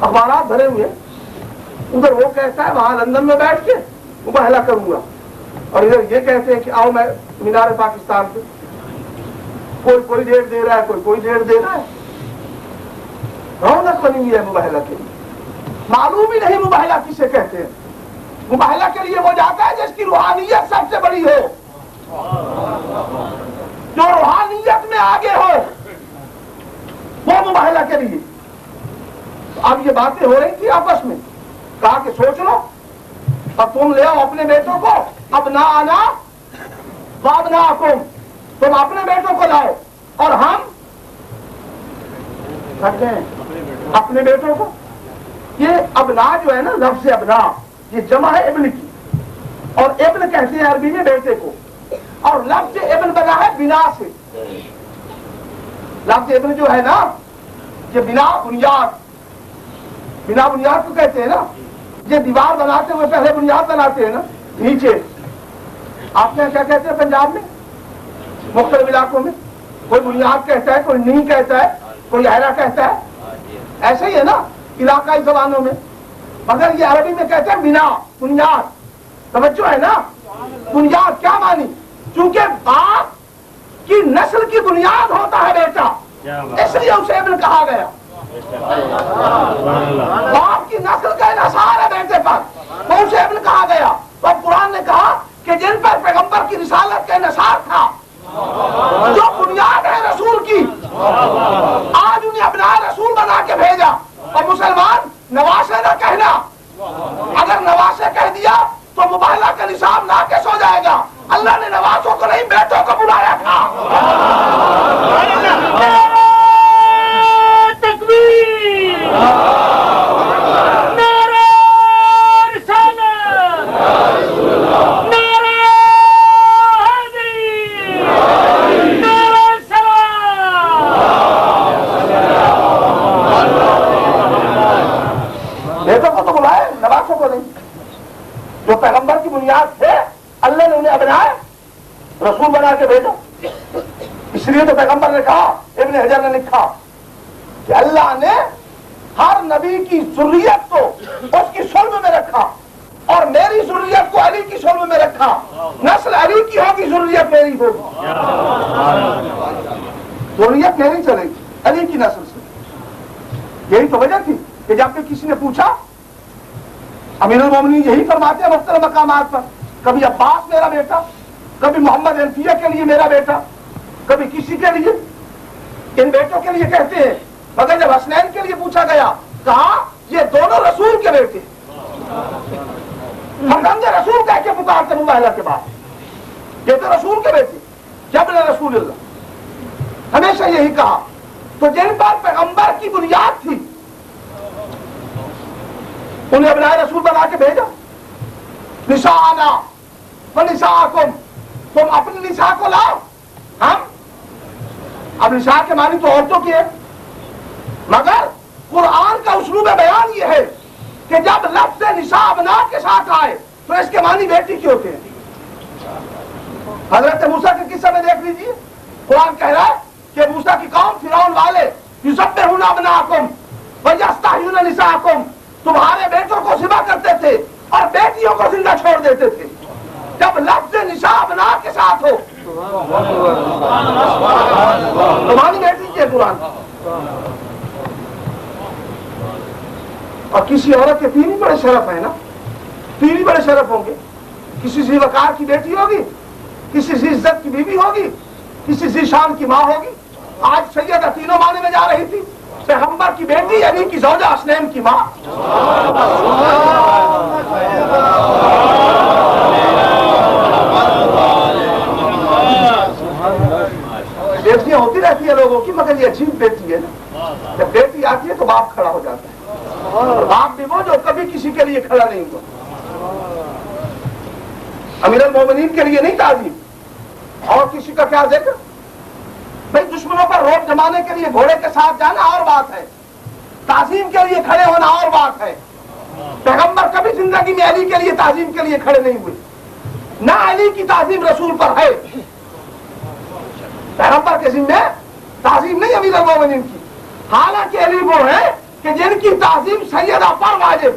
اخبارات بھرے ہوئے. ادھر وہ کہتا ہے وہاں لندن میں بیٹھ کے مباہلہ کروں گا, اور ادھر یہ کہتے ہیں کہ آؤ میں مینار پاکستان پہ. کوئی ڈیٹ دے رہا ہے, کوئی ڈیٹ دے رہا ہے. رونق بنی ہوئی ہے مباہلہ کے لیے. معلوم ہی نہیں مباہلہ کسے کہتے ہیں. مباہلہ کے لیے وہ جاتا ہے جس کی روحانیت سب سے بڑی ہو, جو روحانیت میں آگے ہو, وہ مباہلہ کے لیے. اب یہ باتیں ہو رہی تھی آپس میں, کہا کہ سوچ لو, اب تم لے آؤ اپنے بیٹوں کو, اب نہ آنا باب نہ آکم, تم اپنے بیٹوں کو لاؤ اور ہم کرتے ہیں اپنے بیٹوں کو. یہ ابنا جو ہے نا, لفظ ابنا یہ جمع ہے ابن کی, اور ابن کہتے ہیں عربی میں بیٹے کو, اور لفظ ابن بنا ہے بنا سے. لفظ ابن جو ہے نا یہ بنا بنیاد, بنا بنیاد کو کہتے ہیں نا. یہ دیوار بناتے ہوئے پہلے بنیاد بناتے ہیں نا نیچے. آپ نے کیا کہتے ہیں پنجاب میں مختلف علاقوں میں, کوئی بنیاد کہتا ہے, کوئی نہیں کہتا ہے, کوئی اہرا کہتا ہے. ایسے ہی ہے نا علاقائی زبانوں میں, مگر یہ عربی میں کہتے ہیں بنا بنیاد. توجہ ہے نا, بنیاد کیا مانی, چونکہ باپ کی نسل کی بنیاد ہوتا ہے بیٹا, اس لیے اسے ابن کہا گیا. باپ کی نسل کا انحصار ہے بیٹے پر, تو اسے ابن کہا گیا. تو قرآن نے کہا کہ جن پر پیغمبر کی رسالت کا انحصار تھا, جو بنیاد ہے رسول کی, آج انہیں ابناء رسول بنا کے بھیجا. اور مسلمان نواسے نہ کہنا, اگر نواسے کہہ دیا تو مباہلہ کا نصاب ناقص ہو جائے گا. اللہ نے نواسوں کو نہیں بیٹوں کو بلایا تھا. بیٹوں کو تو بلائے, نواسوں کو نہیں. جو پیغمبر کی بنیاد تھے اللہ نے انہیں بنایا, رسول بنا کے بھیجا. اس لیے تو پیغمبر نے کہا, ابن حجر نے لکھا کہ اللہ نے ہر نبی کی ذریت کو اس کی صلب میں رکھا, اور میری ذریت کو علی کی صلب میں رکھا. نسل علی کی ہوگی, ذریت میری ہوگی. ذریت میری چلے گی علی کی نسل سے. یہی تو وجہ تھی کہ جب کہ کسی نے پوچھا, امیر المومنین یہی فرماتے ہیں مختلف مقامات پر, کبھی عباس میرا بیٹا, کبھی محمد انفیہ کے لیے میرا بیٹا, کبھی کسی کے لیے, ان بیٹوں کے لیے کہتے ہیں. مگر جب حسنین کے لیے پوچھا گیا, کہا یہ دونوں رسول کے بیٹے, ہم رسول کہہ کے پکارتے مباہلہ کے بعد, یہ تو رسول کے بیٹے, جب نے رسول اللہ ہمیشہ یہی کہا. تو جن پر پیغمبر کی بنیاد تھی انہیں ابناء رسول بنا کے بھیجا. نساءنا ونساءکم, تم اپنے نساء کو لاؤ, ہم. اب نساء کے معنی تو عورتوں کی ہے, مگر قرآن کا اسلوب بیان یہ ہے کہ جب لفظ نساء ابناء کے ساتھ آئے تو اس کے معنی بیٹی کے ہوتے ہیں. حضرت موسیٰ کے قصے میں دیکھ لیجیے, قرآن کہہ رہا ہے کہ موسیٰ کی قوم فرعون والے یذبحون ابناءکم ویستحیون نساءکم, تمہارے بیٹوں کو ذبح کرتے تھے اور بیٹیوں کو زندہ چھوڑ دیتے تھے. جب لفظ نساء ابناء کے ساتھ ہو تمہاری بیٹی کے قرآن. اور کسی عورت کے 3 ہی بڑے شرف ہیں نا، 3 ہی بڑے شرف ہوں گے. کسی ذی وقار کی بیٹی ہوگی، کسی ذی عزت کی بیوی ہوگی، کسی ذی شان کی ماں ہوگی. آج سیدہ تینوں مانے میں جا رہی تھی، پیغمبر کی بیٹی علی کی زوجہ حسنین کی ماں. بیٹیاں ہوتی رہتی ہیں لوگوں کی، مگر یہ عجیب بیٹی ہے نا. جب بیٹی آتی ہے تو باپ کھڑا ہو جاتا ہے، اور باپ بھی وہ جو کبھی کسی کے لیے کھڑا نہیں ہوا. امیر المومنین کے لیے نہیں تعظیم. اور کسی کا کیا ذکر؟ بھائی دشمنوں پر روک جمانے کے لیے گھوڑے کے ساتھ جانا اور بات ہے، تعظیم کے لیے کھڑے ہونا اور بات ہے. پیغمبر کبھی زندگی میں علی کے لیے تعظیم کے لیے کھڑے نہیں ہوئے. نہ علی کی تعظیم رسول پر ہے. پیغمبر کے ذمہ تعظیم نہیں امیر المومنین کی. حالانکہ علی وہ ہے کہ جن کی تعظیم سیدہ پر واجب،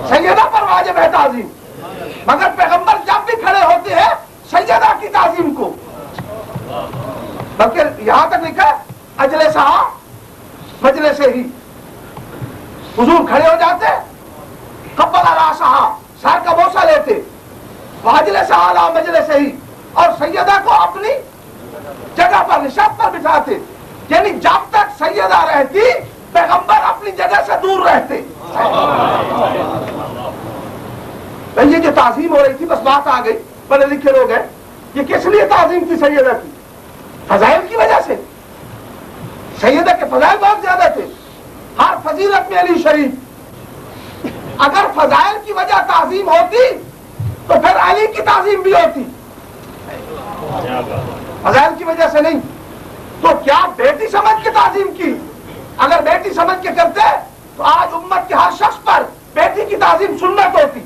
سیدہ پر واجب ہے تعظیم. مگر پیغمبر جب بھی کھڑے ہوتے ہیں سیدہ کی تعظیم کو، بلکہ یہاں تک لکھا اجلسہ مجلس ہی، حضور کھڑے ہو جاتے، قبل راسہ، سر کا بوسہ لیتے، واجلسہ اعلی مجلس ہی، اور سیدہ کو اپنی جگہ پر نشست پر بٹھاتے. یعنی جب تک سیدہ رہتی پیغمبر اپنی جگہ سے دور رہتے. یہ جو تعظیم ہو رہی تھی، بس بات آ گئی، پڑھے لکھے لوگ ہیں، یہ کس لیے تعظیم کی سیدہ کی؟ فضائل کی وجہ سے. سیدہ کے فضائل بہت زیادہ تھے، ہر فضیلت میں علی شریف. اگر فضائل کی وجہ تعظیم ہوتی تو پھر علی کی تعظیم بھی ہوتی، فضائل کی وجہ سے نہیں. تو کیا بیٹی سمجھ کے تعظیم کی؟ اگر بیٹی سمجھ کے کرتے تو آج امت کے ہر شخص پر بیٹی کی تعظیم سنت ہوتی.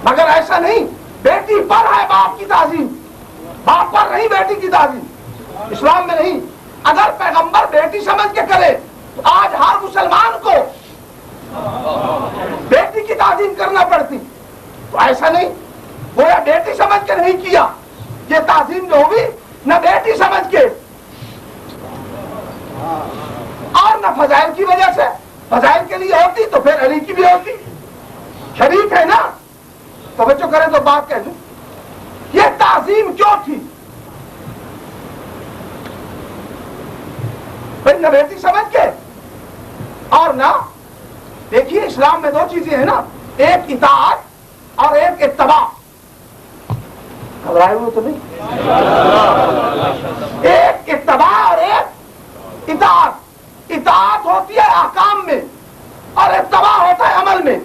مگر ایسا نہیں، بیٹی پر ہے باپ کی تعظیم، باپ پر نہیں بیٹی کی تعظیم. اسلام میں نہیں. اگر پیغمبر بیٹی سمجھ کے کرے تو آج ہر مسلمان کو بیٹی کی تعظیم کرنا پڑتی. تو ایسا نہیں، گویا بیٹی سمجھ کے نہیں کیا. یہ تعظیم جو ہوگی نہ بیٹی سمجھ کے اور نہ فضائل کی وجہ سے. فضائل کے لیے ہوتی تو پھر علی کی بھی ہوتی. شریک ہے نا، توجہ کریں تو بات کہہ دوں. یہ تعظیم کیوں تھی؟ بھائی نہ بیٹی سمجھ کے اور نہ، دیکھیے اسلام میں 2 چیزیں ہیں نا، ایک اطاعت اور ایک اتباع. گھبرائے ہوئے تو نہیں؟ ایک اتباع اور ایک اطاعت. اطاعت ہوتی ہے احکام میں اور اتباع ہوتا ہے عمل میں.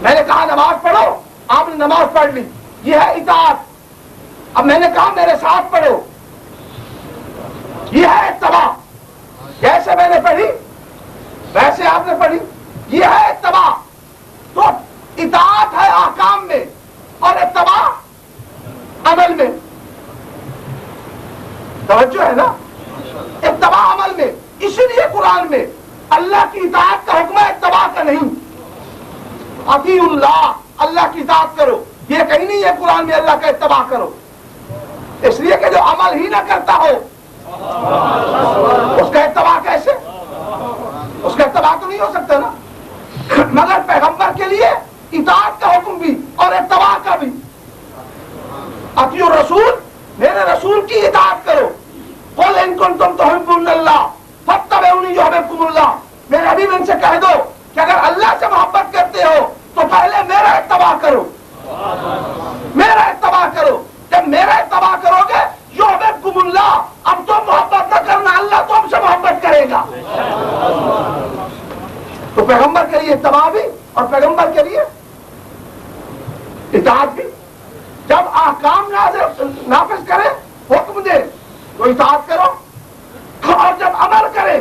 میں نے کہا نماز پڑھو، آپ نے نماز پڑھ لی، یہ ہے اطاعت. اب میں نے کہا میرے ساتھ پڑھو، یہ ہے اتباع. جیسے میں نے پڑھی ویسے آپ نے پڑھی، یہ ہے اتباع. تو اطاعت ہے احکام میں اور اتباع عمل میں. توجہ ہے نا؟ اتباع عمل میں. اسی لیے قرآن میں اللہ کی اطاعت کا حکم ہے، اتباع کا نہیں. اطیع اللہ، اللہ کی اطاعت کرو، یہ کہیں نہیں ہے قرآن میں اللہ کا اتباع کرو. اس لیے کہ جو عمل ہی نہ کرتا ہو اس کا اتباع کیسے؟ اس کا اتباع تو نہیں ہو سکتا نا. مگر پیغمبر کے لیے اطاعت کا حکم بھی اور اتباع کا بھی. اطیع الرسول، میرے رسول کی اطاعت کرو. قل ان کنتم تحبون اللہ فاتبعونی یحببکم اللہ. میرے حبیب ان سے کہہ دو کہ اگر اللہ سے محبت کرتے ہو تو پہلے میرا اتباع کرو، میرا اتباع کرو. جب میرا اتباع کرو گے یحببکم اللہ، اب تم محبت نہ کرنا، اللہ تم سے محبت کرے گا. تو پیغمبر کے لیے اتباع بھی اور پیغمبر کے لیے اطاعت بھی. جب احکام نافذ کرے، حکم دے تو اطاعت کرو، اور جب عمل کرے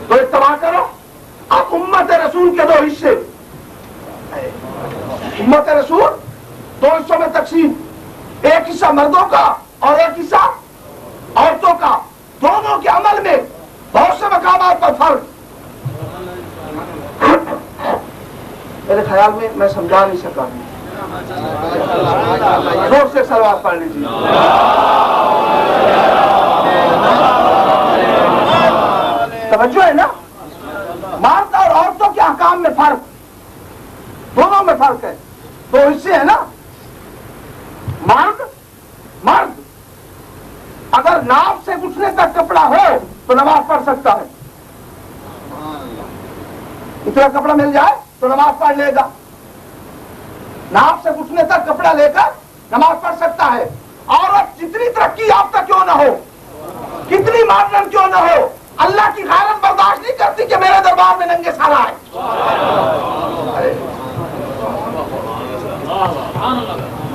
تو اتباع کرو. اب امت رسول کے 2 حصے، امت رسول 2 حصوں میں تقسیم. ایک حصہ مردوں کا اور ایک حصہ عورتوں کا. دونوں کے عمل میں بہت سے مقامات پر فرق. میرے خیال میں میں سمجھا نہیں سکا. زور سے صلوات پڑھ لیجیے. توجہ ہے نا؟ مرد اور عورتوں کے احکام میں فرق، دونوں میں فرق ہے، دو حصے ہیں نا۔ مرد اگر ناف سے گھٹنے تک کپڑا ہو تو نماز پڑھ سکتا ہے، اتنا کپڑا مل جائے تو نماز پڑھ لے گا، ناف سے گھٹنے تک کپڑا لے کر نماز پڑھ سکتا ہے۔ عورت جتنی ترقی یافتہ کیوں نہ ہو، کتنی ماڈرن کیوں نہ ہو، اللہ کی غیرت برداشت نہیں کرتی کہ میرے دربار میں ننگے سر آئے۔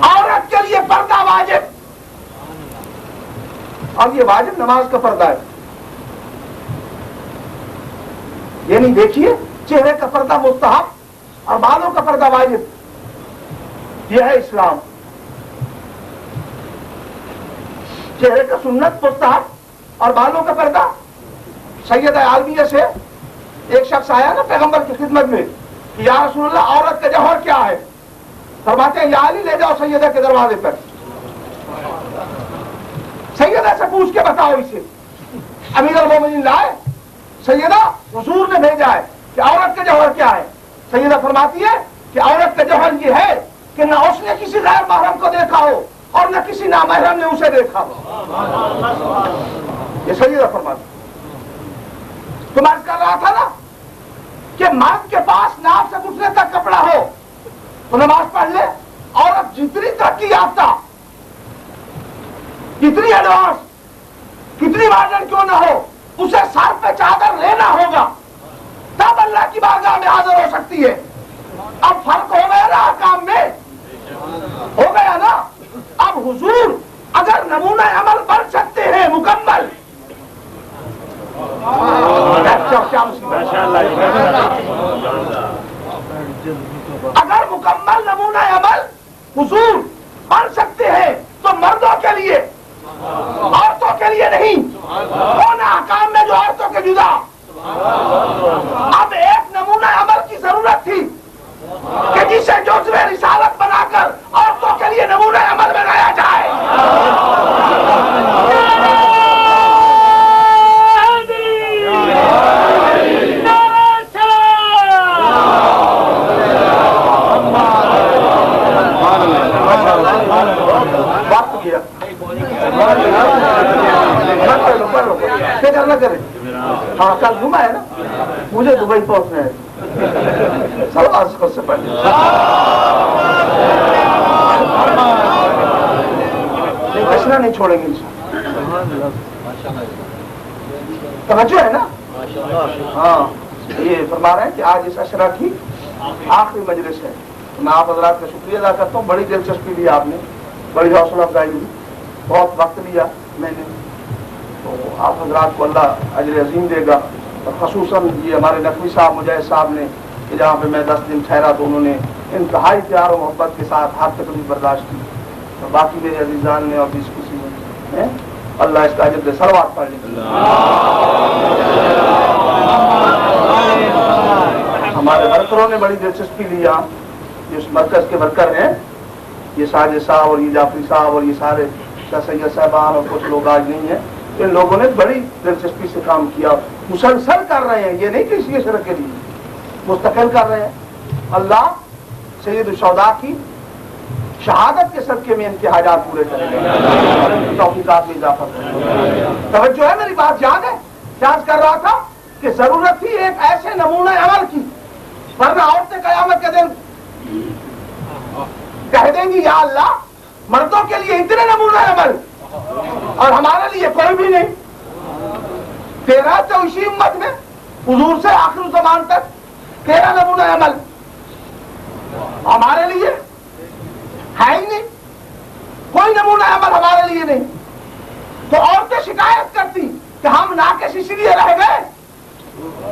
عورت کے لیے پردہ واجب، اور یہ واجب نماز کا پردہ ہے۔ یہ نہیں دیکھیے چہرے کا پردہ مستحب اور بالوں کا پردہ واجب، یہ ہے اسلام۔ چہرے کا سنت مستحب اور بالوں کا پردہ۔ سیدہ عالمیہ سے ایک شخص آیا نا پیغمبر کی خدمت میں کہ یا رسول اللہ عورت کا جوہر کیا ہے؟ فرماتے ہیں یا علی لے جاؤ سیدہ کے دروازے پر، سیدہ سے پوچھ کے بتاؤ اسے۔ امیر المومنین لائے، سیدہ حضور نے بھیجا ہے کہ عورت کا جوہر کیا ہے؟ سیدہ فرماتی ہے کہ عورت کا جوہر یہ ہے کہ نہ اس نے کسی غیر محرم کو دیکھا ہو اور نہ کسی نامحرم نے اسے دیکھا ہو۔ یہ سیدہ فرماتی۔ تو میں کر رہا تھا نا کہ مرد کے پاس ناف سے گھٹنے تک کپڑا ہو تو نماز پڑھ لے، عورت جتنی ترقی یافتہ، کتنی ایڈوانس، کتنی ماڈرن کیوں نہ ہو، اسے سر پہ چادر لینا ہوگا تب اللہ کی بارگاہ میں حاضر ہو سکتی ہے۔ اب فرق ہو گیا نا کام میں، ہو گیا نا۔ اب حضور اگر نمونہ عمل بن سکتے ہیں مکمل، اگر مکمل نمونہ عمل حضور بن سکتے ہیں تو مردوں کے لیے، عورتوں کے لیے نہیں۔ کون احکام میں جو عورتوں کے جدا؟ اب ایک نمونہ عمل کی ضرورت تھی کہ جسے جزو رسالت بنا کر عورتوں کے لیے نمونہ عمل بنایا جائے۔ فکر نہ کریں، ہاں کل گھوما ہے نا، مجھے دبئی پہنچنا ہے سلواز سے پہلے۔ کشنا نہیں چھوڑیں گے، توجہ ہے نا؟ ہاں یہ فرما رہے ہیں کہ آج اس عشرہ کی آخری مجلس ہے۔ میں آپ حضرات کا شکریہ ادا کرتا ہوں، بڑی دلچسپی لی آپ نے، بڑی حوصلہ افزائی ہوئی، بہت وقت لیا میں نے، تو آپ حضرات کو اللہ اجر عظیم دے گا۔ اور خصوصاً یہ ہمارے نقوی صاحب مجاہد صاحب نے کہ جہاں پہ میں 10 دن ٹھہرا تو انہوں نے انتہائی پیار و محبت کے ساتھ ہر تکلیف برداشت کی، اور باقی میرے عزیزان نے اور جس کسی نے اللہ اس کا اجر دے، صلوات پڑھ لی۔ ہمارے ورکروں نے بڑی دلچسپی لی، یہاں اس مرکز کے ورکر ہیں، یہ ساجد صاحب اور یہ جعفری صاحب اور یہ سارے سید صاحبان اور کچھ لوگ آج نہیں ہیں، ان لوگوں نے بڑی دلچسپی سے کام کیا، مسلسل کر رہے ہیں، یہ نہیں کہ اس لیے شرک کے لیے، مستقل کر رہے ہیں۔ اللہ سید الشہداء کی شہادت کے صدقے میں ان کے حاجات پورے کریں گے، توفیقات میں اضافہ کریں گے۔ توجہ ہے، میری بات یاد ہے؟ یاد کر رہا تھا کہ ضرورت تھی ایک ایسے نمونہ عمل کی، ورنہ عورتیں قیامت کے دن کہہ دیں گی یا اللہ مردوں کے لیے اتنے نمونہ عمل اور ہمارے لیے کوئی بھی نہیں۔ 13 تو اسی امت میں حضور سے آخر زمان تک 13 نمونہ عمل ہمارے لیے ہے ہی نہیں، کوئی نمونہ عمل ہمارے لیے نہیں۔ تو عورتیں شکایت کرتی کہ ہم ناقص اس لیے رہ گئے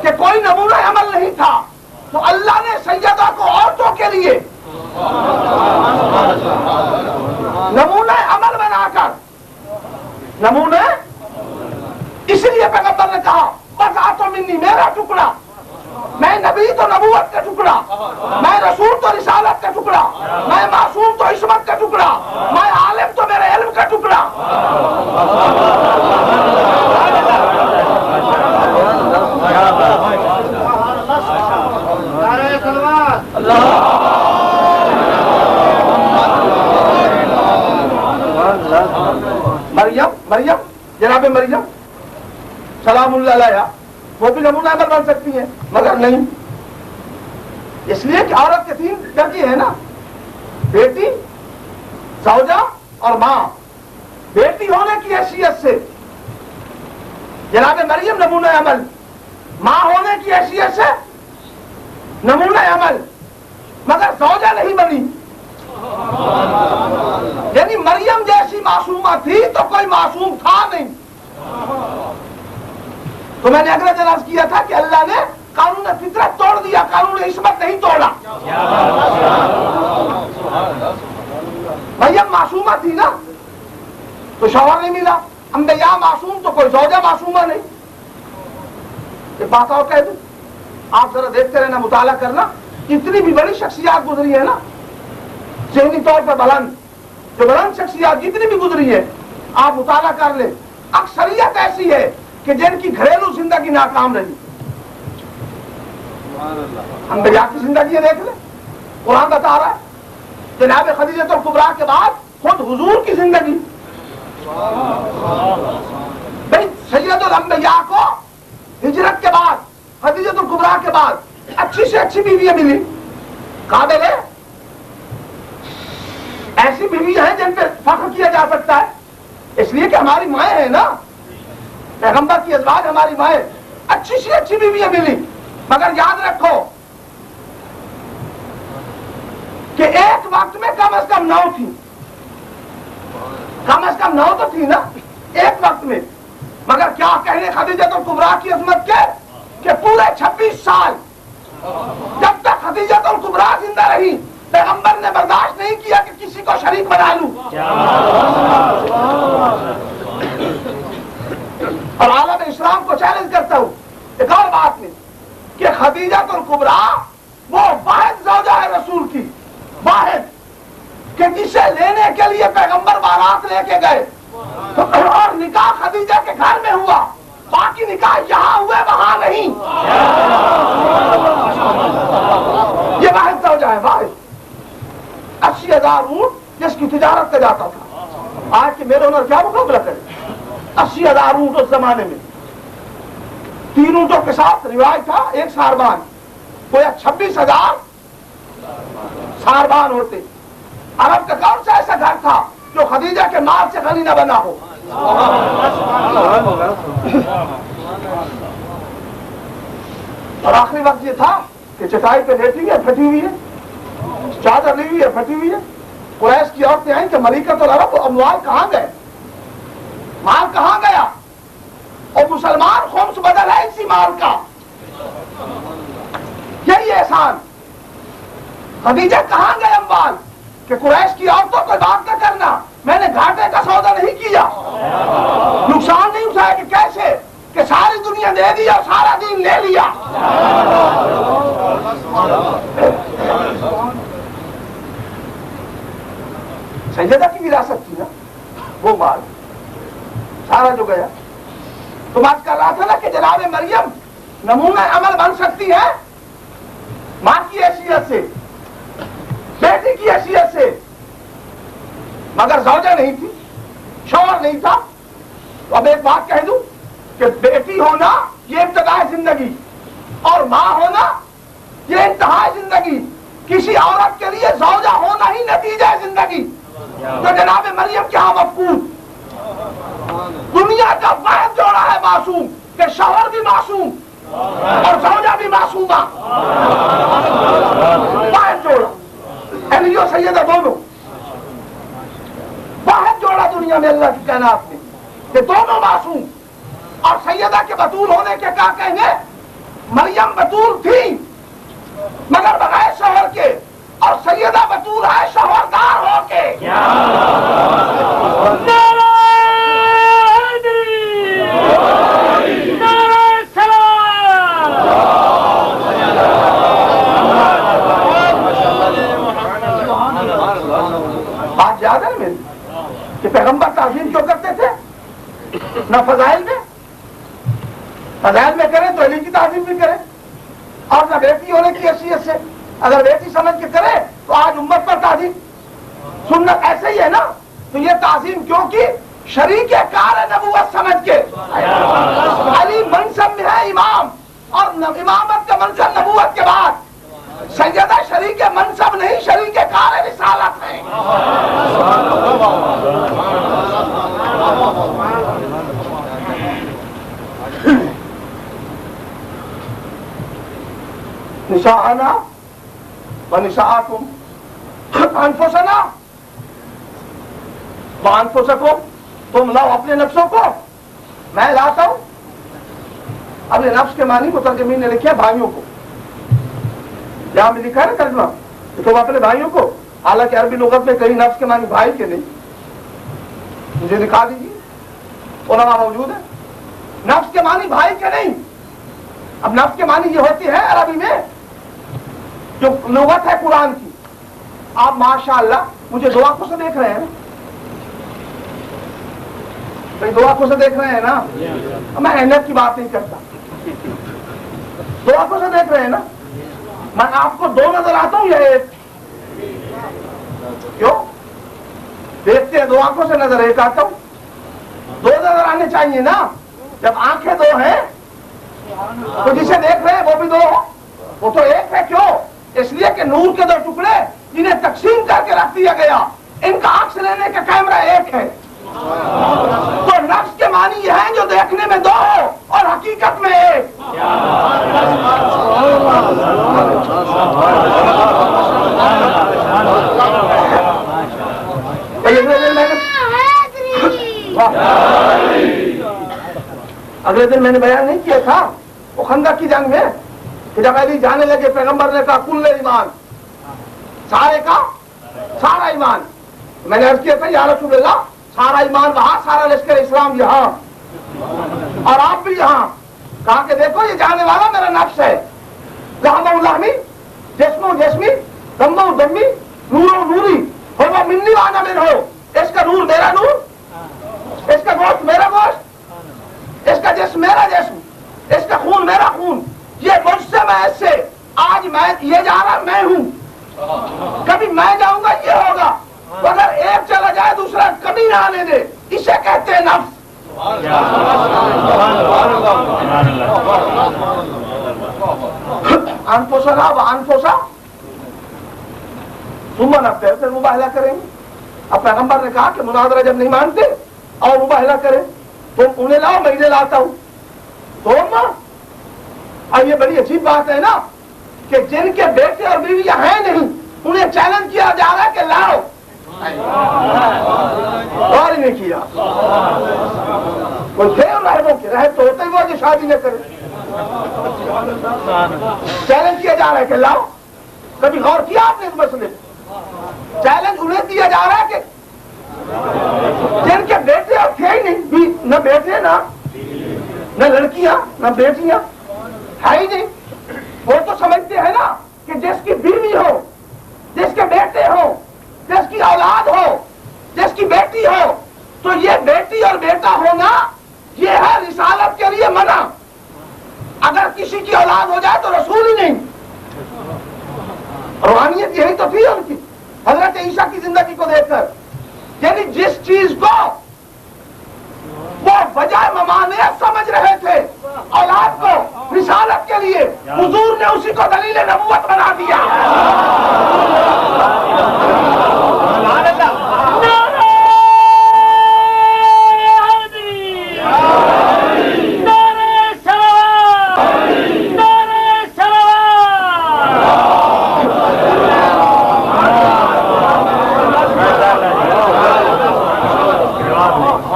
کہ کوئی نمونہ عمل نہیں تھا، تو اللہ نے سیدہ کو عورتوں کے لیے نمونہ عمل بنا کر، نمونہ اس لیے پیغمبر نے کہا بضعۃ منی، میرا ٹکڑا، میں نبی تو نبوت کا ٹکڑا، میں رسول تو رسالت کا ٹکڑا، میں معصوم تو عصمت کا ٹکڑا، میں عالم تو میرے علم کا ٹکڑا۔ مریم، جناب مریم سلام اللہ علیہا، وہ بھی نمونہ عمل بن سکتی ہیں، مگر نہیں، اس لیے کہ عورت کے 3 درجے ہیں نا، بیٹی، زوجہ اور ماں۔ بیٹی ہونے کی حیثیت سے جناب مریم نمونہ عمل، ماں ہونے کی حیثیت سے نمونہ عمل، مگر زوجہ نہیں بنی۔ یعنی مریم جیسی معصومہ تھی تو کوئی معصوم تھا نہیں۔ تو میں نے اگلا جناز کیا تھا کہ اللہ نے قانون فطرت توڑ دیا، قانون عصمت نہیں توڑا۔ مریم معصومہ تھی نا تو شوہر نہیں ملا، انبیاء معصوم تو کوئی زوجہ معصومہ نہیں۔ ایک بات اور کہہ دوں، آپ ذرا دیکھتے رہنا، مطالعہ کرنا، اتنی بھی بڑی شخصیات گزری ہے نا ذہنی طور پر بلند، جو بلند شخصیات جتنی بھی گزری ہے آپ مطالعہ کر لیں، اکثریت ایسی ہے کہ جن کی گھریلو زندگی ناکام رہی۔ انبیاء کی زندگی دیکھ لیں، قرآن بتا رہا ہے جناب خدیجہ الکبریٰ کے بعد خود حضور کی زندگی۔ بھائی سید الانبیاء کو ہجرت کے بعد، خدیجہ الکبریٰ کے بعد اچھی سے اچھی بیویاں ملی، قابل ہے، ایسی بیویاں ہیں جن پہ فخر کیا جا سکتا ہے، اس لیے کہ ہماری مائیں ہیں نا، پیغمبر کی ازواج ہماری مائیں، اچھی سے اچھی بیویاں ملی، مگر یاد رکھو کہ ایک وقت میں کم از کم 9 تھی، کم از کم 9 تو تھی نا ایک وقت میں، مگر کیا کہنے خدیجہ الکبریٰ کی عظمت کے کہ پورے 26 سال جب تک خدیجہ الکبریٰ زندہ رہی پیغمبر نے برداشت نہیں کیا کہ کسی کو شریک بنا لوں۔ اور عالم اسلام کو چیلنج کرتا ہوں ایک اور بات میں کہ خدیجہ الکبریٰ وہ واحد زوجہ ہے رسول کی، واحد کہ جسے لینے کے لیے پیغمبر بارات لے کے گئے اور نکاح خدیجہ کے گھر میں ہوا، باقی نکاح یہاں ہوئے وہاں نہیں۔ یہ واحد زوجہ ہے، واحد۔ 80,000 اونٹ جس کی تجارت کا جاتا تھا، آج کے میرے ہنر کیا مقابلہ کرے؟ 80,000 اونٹ اس زمانے میں، 3 اونٹوں کے ساتھ روایت تھا ایک ساربان، گویا 26,000 ساربان ہوتے۔ عرب کا کون سا ایسا گھر تھا جو خدیجہ کے مال سے غنی نہ بنا ہو؟ اور آخری وقت یہ تھا کہ چٹائی پہ لیٹی ہے، پھٹی ہوئی ہے، چادر لی ہوئی ہے، پھٹی ہوئی ہے۔ قریش کی عورتیں آئیں کہ ملکۃ العرب اموال کہاں گئے، مال کہاں گیا؟ اور مسلمان خمس بدل ہے اسی مال کا، یہی احسان۔ خدیجہ کہاں گئے اموال؟ کہ قریش کی عورتوں کو بات نہ کرنا، میں نے گھاٹے کا سودا نہیں کیا، نقصان نہیں اٹھایا، کہ کیسے کہ ساری دنیا دے دی اور سارا دین لے لیا۔ سیدہ کی وراثت تھی نا وہ مال سارا جو گیا۔ تو بات کر رہا تھا نا کہ جناب مریم نمونہ عمل بن سکتی ہے ماں کی حیثیت سے، بیٹی کی حیثیت سے، مگر زوجہ نہیں تھی، شوہر نہیں تھا۔ تو اب ایک بات کہہ دوں کہ بیٹی ہونا یہ ابتدائی زندگی اور ماں ہونا یہ انتہائی زندگی، کسی عورت کے لیے زوجہ ہونا ہی نتیجہ زندگی۔ تو جناب مریم کے ہاں مفقود، دنیا کا واحد جوڑا ہے معصوم کہ شوہر بھی معصوم اور زوجہ بھی معصومہ، واحد جوڑا، علی و سیدہ دونوں، واحد جوڑا دنیا میں اللہ کی کائنات میں کہ دونوں معصوم۔ اور سیدہ کے بطول ہونے کے کیا کہیں گے؟ مریم بطول تھی مگر بغیر شوہر کے، اور سیدہ بطول ہے شوہردار ہو کے۔ بات یاد ہے میری کہ پیغمبر تعظیم کیوں کرتے تھے؟ نہ فضائل میں، فضائل میں کریں تو علی کی تعظیم بھی کریں، اور نہ بیٹی ہونے کی حیثیت سے، اگر بیٹی سمجھ کے کرے تو آج امت پر تعظیم، سنت ایسے ہی ہے نا۔ تو یہ تعظیم کیوں کی؟ شریک کار نبوت سمجھ کے. علی منصب میں ہے امام، اور امامت کا منصب نبوت کے بعد. سیدہ شریک منصب نہیں، شریک کار رسالت ہے. نساءنا ونساءکم انفسنا وانفسکم، تم لاؤ اپنے نفسوں کو، میں لاتا ہوں. اب یہ نفس کے معنی مترجمین نے لکھا بھائیوں کو. یہاں بھی لکھا ہے نا ترجمہ کہ تم اپنے بھائیوں کو، حالانکہ عربی لغت میں کہیں نفس کے معنی بھائی کے نہیں. مجھے دکھا دیجیے، علماء موجود ہے. نفس کے معنی بھائی کے نہیں. اب نفس کے معنی یہ ہوتی ہے عربی میں جو لغت ہے قرآن کی. آپ ماشاءاللہ مجھے دو آنکھوں سے دیکھ رہے ہیں، بھائی دو آنکھوں سے دیکھ رہے ہیں نا. میں اہمیت کی بات نہیں کرتا، دو آنکھوں سے دیکھ رہے ہیں نا. میں آپ کو دو نظر آتا ہوں یا ایک؟ کیوں دیکھتے ہیں دو آنکھوں سے نظر ایک آتا ہوں. دو نظر آنے چاہیے نا. جب آنکھیں دو ہیں تو جسے دیکھ رہے ہیں وہ بھی دو ہو، وہ تو ایک ہے. کیوں؟ اس لیے کہ نور کے دو ٹکڑے جنہیں تقسیم کر کے رکھ دیا گیا، ان کا عکس لینے کا کیمرہ ایک ہے. تو نفس کے معنی یہ ہیں جو دیکھنے میں دو ہو اور حقیقت میں ایک. اگلے دن میں نے بیان نہیں کیا تھا وہ خندق کی جنگ میں کہ جب علی جانے لگے پیغمبر نے کہا کل ایمان، سارے کا سارا ایمان. میں نے عرض کیا تھا یا رسول اللہ سارا ایمان وہاں، سارا لشکر اسلام یہاں، اور آپ بھی یہاں. کہا کہ دیکھو یہ جانے والا میرا نفس ہے. لحمہ لحمی، جسم جسمی، دم دمی، نور نوری، ہو منی وانا من ہو. اس کا نور میرا نور، اس کا گوشت میرا گوشت، اس کا جسم میرا جسم، اس کا خون میرا خون. یہ مجھ سے میں اس سے. آج میں یہ جا رہا میں ہوں، کبھی میں جاؤں گا یہ ہوگا. تو اگر ایک چلا جائے دوسرا کبھی نہ آنے دے. اسے کہتے ہیں نفس. انفسنا و انفسا ثم نبتہل، پھر مباہلہ کریں گے. اب پیغمبر نے کہا کہ مناظرہ جب نہیں مانتے اور مباہلہ کریں، تم انہیں لاؤ میں انہیں لاتا ہوں. تم اور یہ بڑی عجیب بات ہے نا کہ جن کے بیٹے اور بیویاں ہیں نہیں انہیں چیلنج کیا جا رہا ہے کہ لاؤ. اور نہیں کیا کوئی تھے رہبوں کے رہے تو ہوتے ہی وہ جو شادی نہ کرے. چیلنج کیا جا رہا ہے کہ لاؤ. کبھی غور کیا آپ نے اس مسئلے پہ؟ چیلنج انہیں دیا جا رہا ہے کہ جن کے بیٹے اور تھے ہی نہیں، نہ بیٹے نہ لڑکیاں نہ بیٹیاں ہے ہی نہیں. وہ تو سمجھتے ہیں نا کہ جس کی بیوی ہو، جس کے بیٹے ہو، جس کی اولاد ہو، جس کی بیٹی ہو، تو یہ بیٹی اور بیٹا ہونا یہ ہے رسالت کے لیے منع. اگر کسی کی اولاد ہو جائے تو رسول ہی نہیں. روحانیت یہی تو تھی ان کی حضرت عیسیٰ کی زندگی کو دیکھ کر. یعنی جس چیز کو وہ بجائے ممانعت سمجھ رہے تھے اولاد کو رسالت کے لیے، حضور نے اسی کو دلیل نبوت بنا دیا.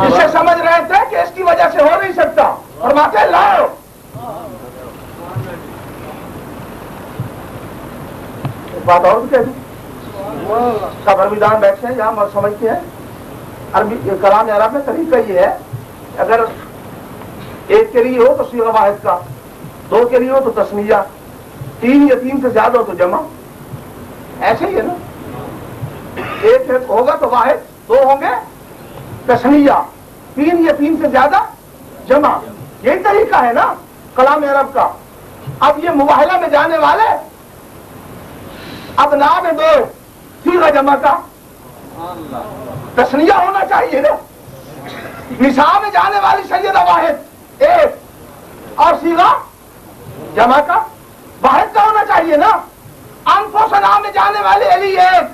اسے سمجھ رہے تھے کہ اس کی وجہ سے ہو نہیں سکتا، فرماتے لاؤ. بات اور بھی کہہ دوں، سب عربی دان بیٹھے ہیں یہاں سمجھتے ہیں عربی کلام عرب میں طریقہ یہ ہے، اگر ایک کے لیے ہو تو صیغہ واحد کا، دو کے لیے ہو تو تسنیہ، تین یا تین سے زیادہ ہو تو جمع. ایسے ہی ہے نا، ایک ہوگا تو واحد، دو ہوں گے تسنیہ، تین یا تین سے زیادہ جمع. یہی طریقہ ہے نا کلام عرب کا. اب یہ مباہلہ میں جانے والے اب نام دو صیغہ جمع کا تسنیہ ہونا چاہیے نا. نساء میں جانے والی سیدہ واحد ایک، اور صیغہ جمع کا واحد کا ہونا چاہیے نا. انفسنا میں جانے والی علی ایک،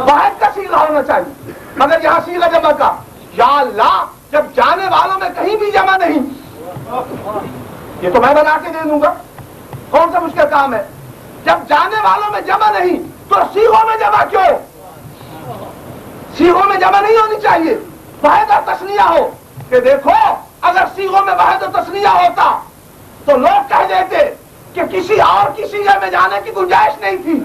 واحد کا صیغہ ہونا چاہیے، مگر یہاں صیغہ جمع کا. یا اللہ جب جانے والوں میں کہیں بھی جمع نہیں، یہ تو میں بنا کے دے دوں گا، کون سا مشکل کام ہے. جب جانے والوں میں جمع نہیں تو صیغوں میں جمع کیوں؟ صیغوں میں جمع نہیں ہونی چاہیے، واحد اور تثنیہ ہو. کہ دیکھو اگر صیغوں میں واحد اور تثنیہ ہوتا تو لوگ کہہ دیتے کہ کسی اور کی صیغے میں جانے کی گنجائش نہیں تھی،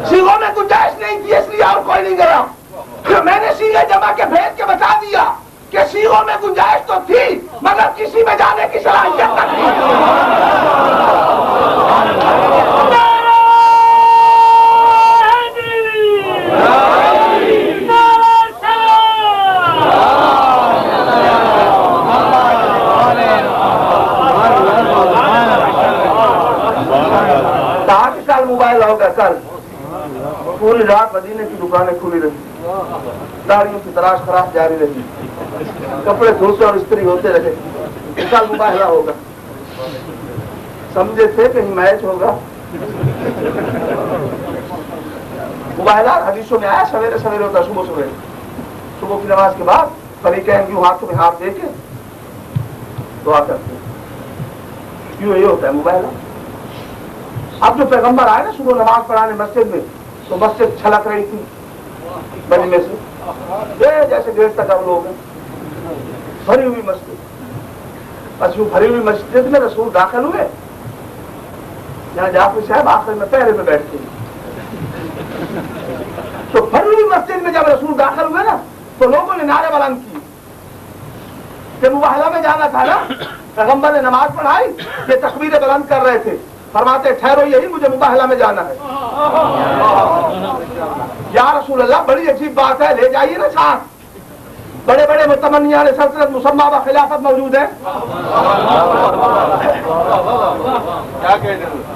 صیغوں میں گنجائش نہیں تھی اس لیے اور کوئی نہیں گیا. میں نے صیغے جمع کے بھیج کے بتا دیا کہ صیغوں میں گنجائش تو تھی مگر کسی میں جانے کی صلاحیت نہ تھی. کہا کہ کل موبائل ہوگا، کل پوری رات مدینے کی دکانیں کھلی رہی، داڑیوں کی تلاش خراش جاری رہی، کپڑے دھوتے اور استری ہوتے رہے. کل مباہلہ ہوگا، سمجھے تھے کہیں میچ ہوگا. مباہلہ حدیثوں میں آیا سویرے سویرے ہوتا، صبح سویرے، صبح کی نماز کے بعد فریقین کیوں ہاتھوں میں ہاتھ دے کے دعا کرتے، کیوں یہ ہوتا ہے مباہلہ. اب جو پیغمبر آئے نا صبح نماز پڑھانے مسجد میں تو مسجد چھلک رہی تھی مجمع سے، جیسے گیٹ تک ہم لوگ ہیں، بھری ہوئی مسجد. بس وہ بھری ہوئی مسجد میں رسول داخل ہوئے، یہاں جعفری صاحب آخر میں پہرے میں بیٹھتے ہیں. تو بھری ہوئی مسجد میں جب رسول داخل ہوئے نا تو لوگوں نے نعرے بلند کیے کہ مباہلہ میں جانا تھا نا. پیغمبر نے نماز پڑھائی، یہ تکبیریں بلند کر رہے تھے، فرماتے ٹھہرو یہی مجھے مباہلہ میں جانا ہے. یا رسول اللہ بڑی عجیب بات ہے، لے جائیے نا ساتھ، بڑے بڑے متمنیان سلطنت مسمہ و خلافت موجود ہیں،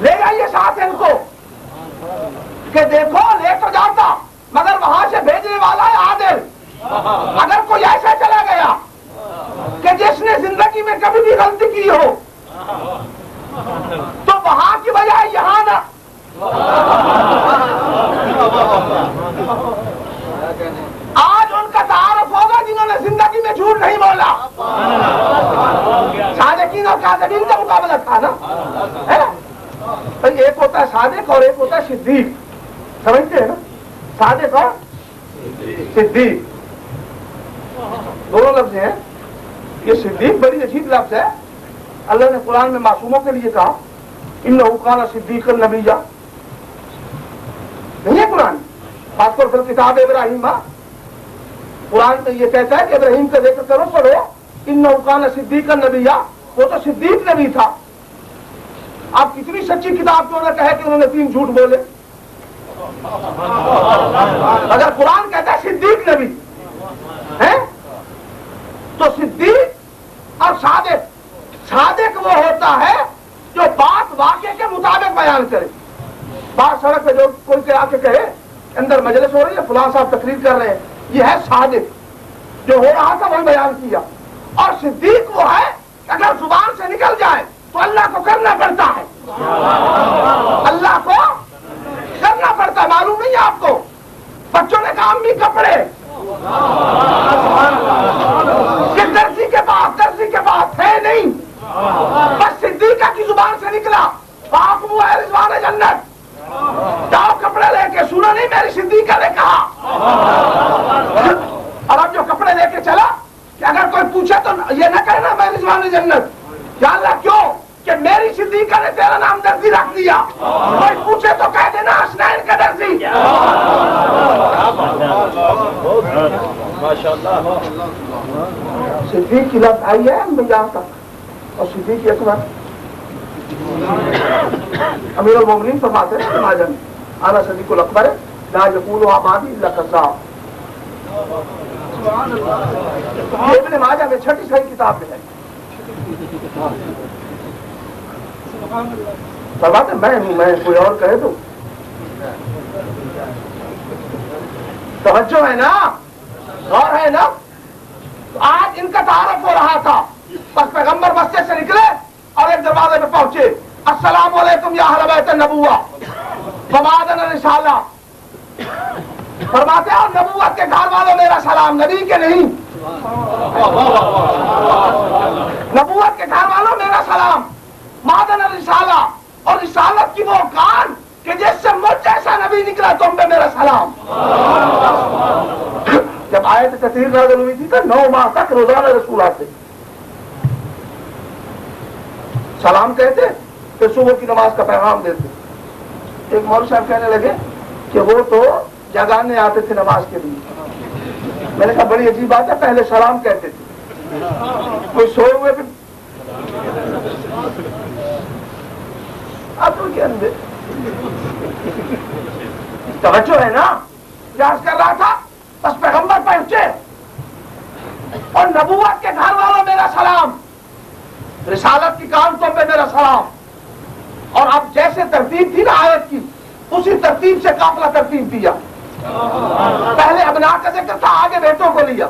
لے جائیے ساتھ ان کو کہ دیکھو لے تو جاتا مگر وہاں سے بھیجنے والا ہے عادل. اگر کوئی ایسا چلا گیا کہ جس نے زندگی میں کبھی بھی غلطی کی ہو تو وہاں کی بجائے یہاں نہ. آج ان کا تعارف ہوگا جنہوں نے زندگی میں جھوٹ نہیں بولا. صادقین اور کاذبین کا مقابلہ تھا نا. ایک ہوتا ہے صادق اور ایک ہوتا ہے صدیق، سمجھتے ہیں نا؟ صادق اور صدیق دونوں لفظ ہیں. یہ صدیق بڑی عجیب لفظ ہے. اللہ نے قرآن میں معصوموں کے لیے کہا انہ کان صدیقا نبیا، نہیں ہے قرآن؟ خاص طور پر کتاب ابراہیم، قرآن میں یہ کہتا ہے کہ ابراہیم کا ذکر کرو، پڑھو انہ کان صدیقا نبیا، وہ تو صدیق نبی تھا. آپ کتنی سچی کتاب کیوں نہ کہے کہ انہوں نے 3 جھوٹ بولے، اگر قرآن کہتا ہے صدیق نبی ہے تو صدیق اور صادق. صادق وہ ہوتا ہے جو بات واقعے کے مطابق بیان کرے. بات سڑک پہ جو کوئی آ کے کہے اندر مجلس ہو رہی ہے فلاں صاحب تقریر کر رہے ہیں، یہ ہے صادق، جو ہو رہا تھا وہی بیان کیا. اور صدیق وہ ہے کہ اگر زبان سے نکل جائے تو اللہ کو کرنا پڑتا ہے، اللہ کو کرنا پڑتا ہے. معلوم نہیں ہے آپ کو؟ بچوں نے کہا امی کپڑے کہ درزی کے پاس ہے نہیں، بس صدیقہ کی زبان سے نکلا فاقموا رضوان جنت، جاؤ کپڑے لے کے. سنا نہیں میری صدیقہ نے کہا. اور اب جو کپڑے لے کے چلا کہ اگر کوئی پوچھے تو یہ نہ کہنا میں رضوان جنت، یا اللہ کیوں؟ کہ میری صدیقہ نے تیرا نام درزی رکھ دیا. کوئی پوچھے تو کہہ دینا حسنین کا درزی. صدیق کی لفظ آئی ہے میں یہاں تک. اور صدیق اکبر امیر المومنین فرماتے ہیں ابن ماجہ میں انا صدیق الاکبر لا یقول عبادی الا کذاب. ابن ماجہ میں 6ٹھی صحیح کتاب میں ہے. فرماتے میں ہوں، میں کوئی اور کہے تو توجہ ہے نا. غور ہے نا؟ تو آج ان کا تعارف ہو رہا تھا، بس پیغمبر مسجد سے نکلے اور ایک دروازے پہ پہنچے، السلام علیکم یا اہل بیت النبوہ ومعدن الرسالہ، فرماتے ہیں نبوت کے گھر والوں میرا سلام، نبی کے نہیں، نبوت کے گھر والوں میرا سلام، معدن الرسالہ، اور رسالت کی وہ کان کہ جس سے مجھ جیسا نبی نکلا تم پہ میرا سلام۔ جب آیت تطہیر نازل ہوئی تھی تو 9 ماہ تک روزانہ رسول آتے، سلام کہتے پھر صبح کی نماز کا پیغام دیتے۔ ایک مولوی صاحب کہنے لگے کہ وہ تو جگانے آتے تھے نماز کے لیے۔ میں نے کہا بڑی عجیب بات ہے، پہلے سلام کہتے تھے، کوئی سوئے ہوئے پھر آپ کے اندر توجہ ہے نا؟ پیاس کر رہا تھا، بس پیغمبر پہنچے اور نبوت کے گھر والوں میرا سلام، رسالت کی کام تم پہ میرا سلام۔ اور اب جیسے ترتیب تھی نا آیت کی، اسی ترتیب سے قافلہ ترتیب دیا۔ پہلے ابنا کا ذکر تھا، آگے بیٹوں کو لیا،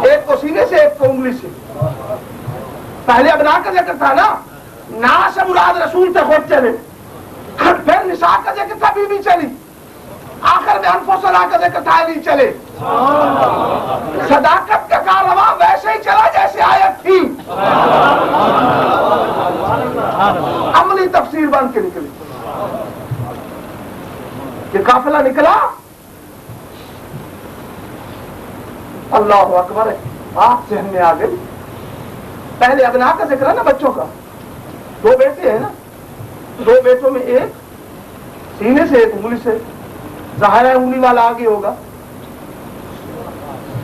ایک کو سینے سے ایک کو انگلی سے۔ پہلے ابنا کا ذکر تھا نا، نا سے مراد رسول تھے خود چلے، پھر نساء کا ذکر تھا بی بی چلی، آخر میں انفسنا کا ذکر تھا علی چلے۔ صداقت کا کارواں ویسے ہی چلا جیسے آیت تھی، عملی تفسیر بن کے نکلی۔ یہ قافلہ نکلا، اللہ اکبر، آپ ذہن میں آ گئی۔ پہلے ابنا کا ذکر ہے نا بچوں کا، 2 بیٹے ہیں نا، 2 بیٹوں میں ایک سینے سے ایک انگلی سے، ظاہر ہے انگلی والا آگے ہوگا،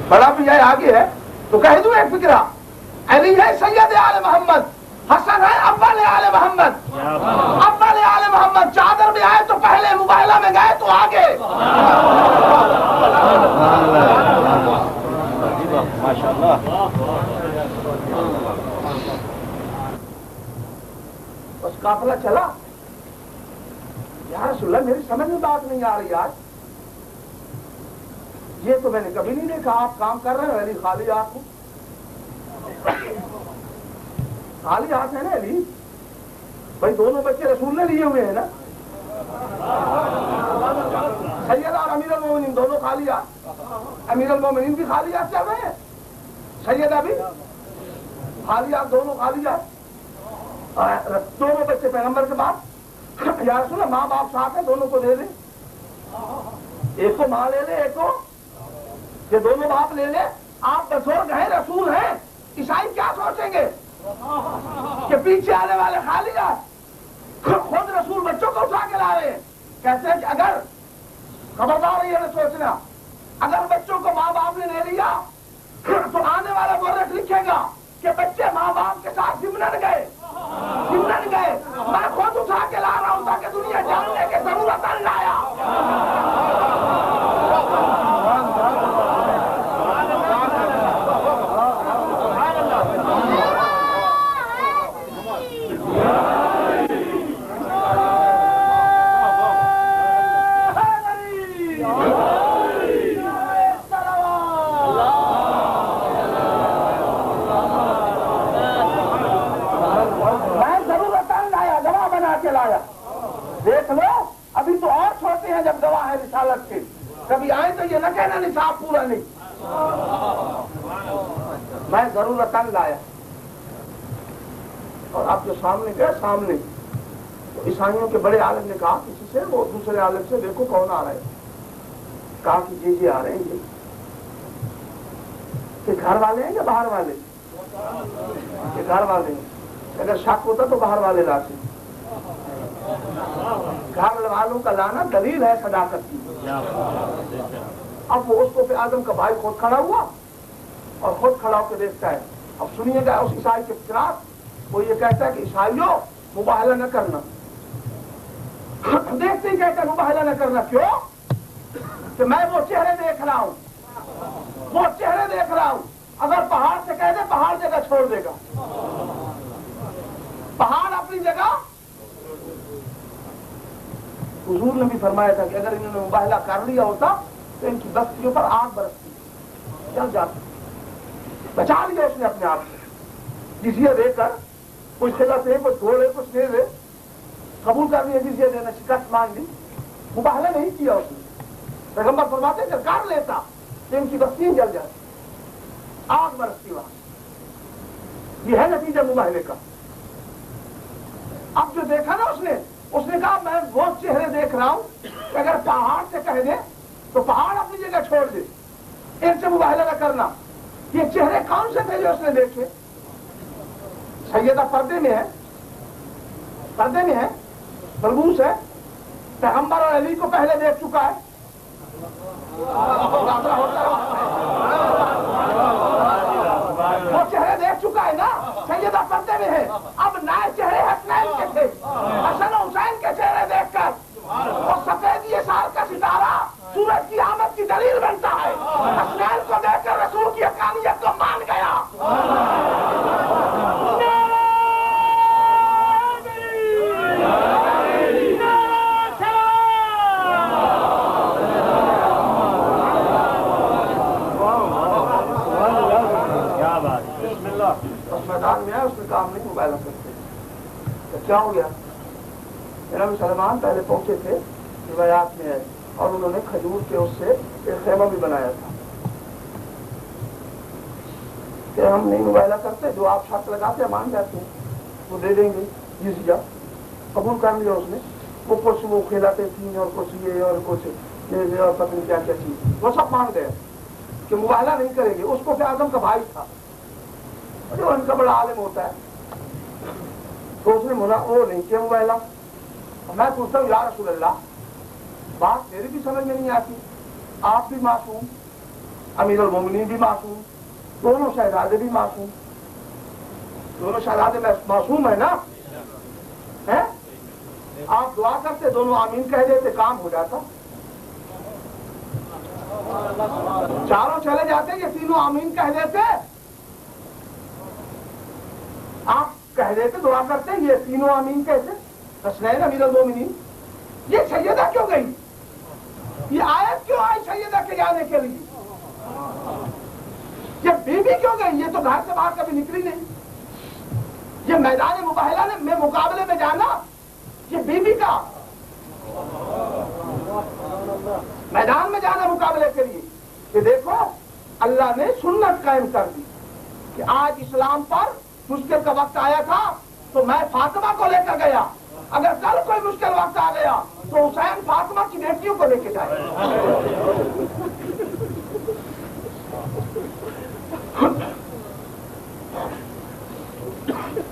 بڑا بھی ہے آگے ہے، تو کہہ دوں ایک فکرہ، علی ہے سید آل محمد، حسن ہے اول آل محمد، اول آل محمد، چادر میں آئے تو پہلے، مباہلہ میں گئے تو آگے۔ بس قافلہ چلا۔ یا رسول اللہ میری سمجھ میں بات نہیں آ رہی، آج یہ تو میں نے کبھی نہیں دیکھا، آپ کام کر رہے ہیں علی خالی ہاتھ ہوں، خالی ہاتھ ہے نا علی بھائی، دونوں بچے رسول نے لیے ہوئے ہیں نا، سید اور امیر المومنین دونوں خالی ہاتھ، امیر المومنین بھی خالی ہاتھ چل رہے ہیں، سیدہ بھی خالی ہاتھ، دونوں خالی ہاتھ، دونوں بچے پیغمبر کے بعد۔ یا رسول اللہ ماں باپ ساتھ ہیں، دونوں کو دے دیں، ایک کو ماں لے لے، ایک کو یہ دونوں باپ لے لے، آپ بزرگ ہیں، رسول ہیں، عیسائی کیا سوچیں گے کہ پیچھے آنے والے خالی ہاتھ، خود رسول بچوں کو اٹھا کے لا رہے ہیں۔ کہتے ہیں کہ اگر خبردار یہ نہ سوچنا، اگر بچوں کو ماں باپ نے لے لیا تو آنے والا مورخ لکھے گا کہ بچے ماں باپ کے ساتھ سمنن گئے، سمنن گئے، میں خود اٹھا کے لا رہا ہوں تاکہ دنیا جاننے کی ضرورت نہیں لایا۔ دیکھ لو ابھی تو اور چھوٹے ہیں جب گواہ ہے رسالت کے، کبھی آئے تو یہ نہ کہنا نصاب پورا نہیں، میں ضرورتاً لایا۔ اور آپ جو سامنے گئے، سامنے تو عیسائیوں کے بڑے عالم نے کہا کسی سے، وہ دوسرے عالم سے، دیکھو کون آ رہا ہے، کہا کہ جی آ رہے ہیں، یہ گھر والے ہیں یا باہر والے؟ یہ گھر والے ہیں، اگر شک ہوتا تو باہر والے لاتے، گھر والوں کا لانا دلیل ہے صداقت کی۔ اب وہ اس کو پھر آدم کا بھائی خود کھڑا ہوا اور خود کھڑا ہو کے دیکھتا ہے۔ اب سنیے گا اس عیسائی کے خلاف، وہ یہ کہتا ہے کہ عیسائیوں مباہلہ نہ کرنا، دیکھتے ہی کہتا ہے مباہلہ نہ کرنا، کیوں کہ میں وہ چہرے دیکھ رہا ہوں، وہ چہرے دیکھ رہا ہوں، اگر پہاڑ سے کہہ دے پہاڑ جگہ چھوڑ دے گا، پہاڑ اپنی جگہ۔ حضور نے بھی فرمایا تھا کہ اگر انہوں نے مباہلہ کر لیا ہوتا تو ان کی بستیوں پر آگ برستی، جل جاتا. بچا لیا اس نے اپنے آپ کو جزیہ دے کر. کچھ خلا سے کچھ تھوڑے کچھ دے دے قبول کر لیا جزیہ دینا, شکست مان لی, مباہلہ نہیں کیا اس نے. پیغمبر فرماتے ہیں کر لیتا کہ ان کی بستیاں جل جاتی, آگ برستی وہاں. یہ ہے نتیجہ مباہلے کا. اب جو دیکھا نا اس نے کہا میں وہ چہرے دیکھ رہا ہوں کہ اگر پہاڑ سے کہہ دے تو پہاڑ اپنی جگہ چھوڑ دے, ان سے مباہلہ نہ کرنا. یہ چہرے کون سے تھے جو اس نے دیکھے؟ سیدہ پردے میں ہے, پردے میں ہے, ملبوس ہے, پیغمبر اور علی کو پہلے دیکھ چکا ہے. وہ چہرے دیکھ چکا ہے نا, سیدہ پردے میں ہے. اب نئے چہرے حسنین کے تھے, حسن و حسین کے چہرے دیکھ کر وہ سفید یہ سال کا ستارہ سورج کی آمد کی دلیل بنتا ہے. حسنین کو دیکھ کر رسول کی حقانیت کو مان گیا. میدان میں ہے, اس نے کام نہیں مباہلہ کرتے. کیا ہو گیا؟ میرا مسلمان پہلے پہنچے تھے روایات میں ہے, اور انہوں نے کھجور کے اس سے ایک خیمہ بھی بنایا تھا کہ ہم نہیں مباہلہ کرتے, جو آپ شرط لگاتے ہیں مان جاتے ہیں, وہ دے دیں گے جزیہ. قبول کر لیا اس نے. وہ کچھ وہ کھلاتے تھیں اور کچھ یہ اور کچھ یہ اور پتہ نہیں کیا کیا چیز, وہ سب مان گئے کہ مباہلہ نہیں کریں گے. اس کو کہ اعظم کا بھائی تھا جو ان کا بڑا عالم ہوتا ہے, تو اس نے وہ نہیں کیا مباہلہ. میں پوچھتا ہوں یا رسول اللہ, بات میری بھی سمجھ میں نہیں آتی, آپ بھی معصوم, امیر المومنین بھی معصوم, دونوں شہزادے بھی معصوم, دونوں شہزادے معصوم ہے نا, آپ دعا کرتے دونوں آمین کہہ دیتے کام ہو جاتا. چاروں چلے جاتے, یہ تینوں آمین کہہ دیتے, آپ کہہ دیتے دعا کرتے, یہ تینوں آمین کہتے. حسنین امیر المومنین. یہ سیدہ کیوں گئی؟ یہ آیت کیوں آئی سیدہ کے جانے کے لیے؟ یہ بیوی کیوں گئی؟ یہ تو گھر سے باہر کبھی نکلی نہیں. یہ میدان مباہلہ میں مقابلے میں جانا, یہ بیوی کا میدان میں جانا مقابلے کے لیے. کہ دیکھو اللہ نے سنت قائم کر دی کہ آج اسلام پر مشکل کا وقت آیا تھا تو میں فاطمہ کو لے کر گیا, اگر کل کوئی مشکل وقت آ گیا تو حسین فاطمہ کی بیٹیوں کو لے کے جائے.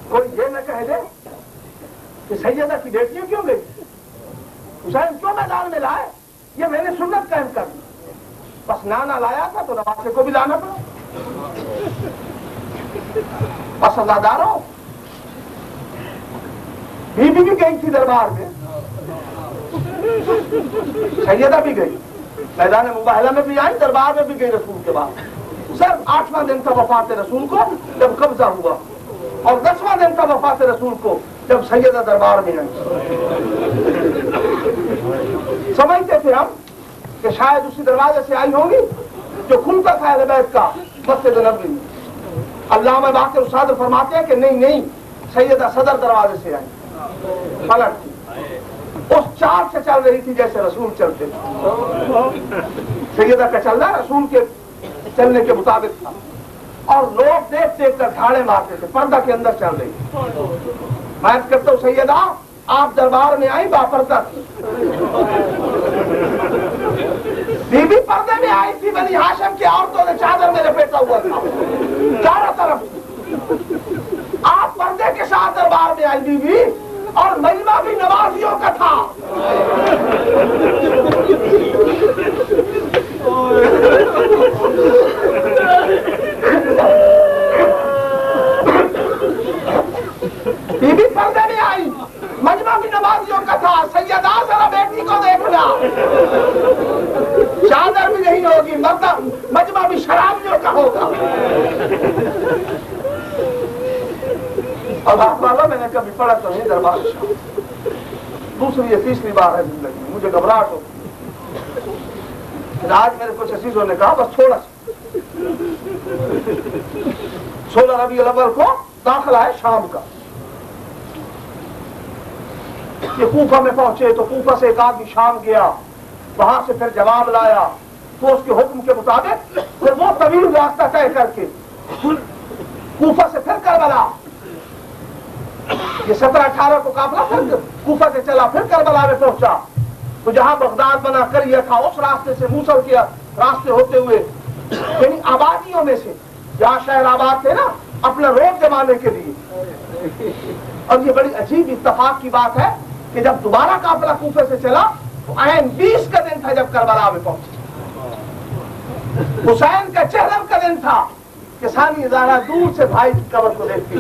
کوئی یہ نہ کہہ دے کہ سیدہ کی بیٹیوں کیوں گئی, حسین کیوں میدان میں لائے؟ یہ میں نے سنت قائم کر دی. بس نانا لایا تھا تو نواسے کو بھی لانا پڑا. بس سزاداروں, بیوی بھی گئی تھی دربار میں, سیدہ بھی گئی, میدان مباہلہ میں بھی آئی, دربار میں بھی گئی رسول کے بعد. صرف 8واں دن تھا وفات رسول کو جب قبضہ ہوا, اور 10واں دن تھا وفات رسول کو جب سیدہ دربار میں آئی. سمجھتے تھے ہم کہ شاید اسی دروازے سے آئی ہوگی جو کھلتا تھا اہل بیت کا مسجد نبوی میں. علامہ باقر استاد فرماتے ہیں کہ نہیں, سیدہ صدر دروازے سے آئی, پلٹ تھی, اس چال سے چل رہی تھی جیسے رسول چلتے تھے. سیدہ کا چلنا رسول کے چلنے کے مطابق تھا, اور لوگ دیکھ دیکھ کر دھاڑے مارتے تھے. پردہ کے اندر چل رہی تھی. میں کہتا ہوں سیدہ آپ دربار میں آئی باپردہ تھی, بی بی پردے میں آئی تھی. بنی ہاشم کی عورتوں نے چادر میں لپیٹا ہوا تھا چاروں طرف. آپ پردے کے ساتھ دربار میں آئی بی بی, اور مجمع بھی نمازیوں کا تھا. بی بی پردے میں آئی, مجمع بھی نمازیوں کا تھا. سیدہ ذرا بیٹی کو دیکھنا, چادر بھی نہیں ہوگی, مجمع بھی شرابیوں کا ہوگا. اور بات والا میں نے کبھی پڑھا تو نہیں دربار شاہ. دوسری یا تیسری بار ہے زندگی میں, مجھے گھبراہٹ ہوتی. آج میرے کچھ عزیزوں نے کہا بس تھوڑا سا 16 ربیع الاول کو داخلہ ہے شام کا. یہ کوفہ میں پہنچے تو کوفہ سے ایک آدمی شام گیا, وہاں سے پھر جواب لایا تو اس کے حکم کے مطابق پھر وہ طویل راستہ طے کر کے کوفہ سے پھر کربلا, یہ 17-18 کو قافلہ پھر کوفہ سے چلا, پھر کربلا میں پہنچا تو جہاں بغداد بنا کر یہ تھا اس راستے سے موصل کیا راستے ہوتے ہوئے, یعنی آبادیوں میں سے جہاں شہر آباد تھے نا اپنا روز جمانے کے لیے. اور یہ بڑی عجیب اتفاق کی بات ہے کہ جب دوبارہ قافلہ کوفے سے چلا تو عین 20 کا دن تھا جب کربلا میں پہنچے. حسین کا چہرم کا دن تھا کہ ثانی زہرا دور سے بھائی کی قبر کو دیکھتی.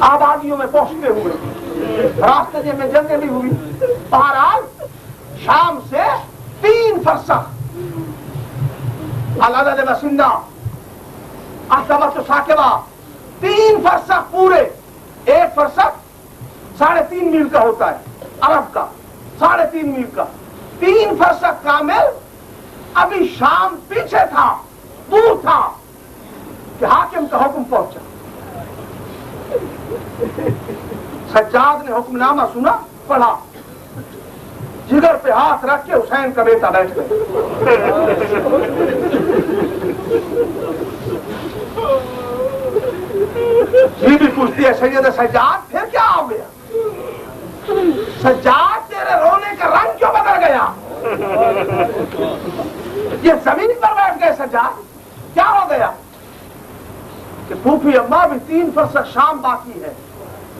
آبادیوں میں پہنچتے ہوئے راستے میں جنگیں بھی ہوئی. بہرحال شام سے 3 فرسخ العدد مسندہ احکامت ثاقبہ 3 فرسخ پورے. 1 فرسخ 3.5 میل کا ہوتا ہے عرب کا, 3.5 میل کا. 3 فرسخ کامل ابھی شام پیچھے تھا, دور تھا کہ حاکم کا حکم پہنچا. سجاد نے حکم نامہ سنا, پڑھا, جگر پہ ہاتھ رکھ کے حسین کا بیٹا بیٹھ گیا. یہ بھی پوچھتی ہے سید سجاد پھر کیا ہو گیا؟ سجاد تیرے رونے کا رنگ کیوں بدل گیا؟ یہ زمین پر بیٹھ گئے سجاد, کیا ہو گیا؟ کہ پھوپھی اماں بھی 3 فرسخ شام باقی ہے.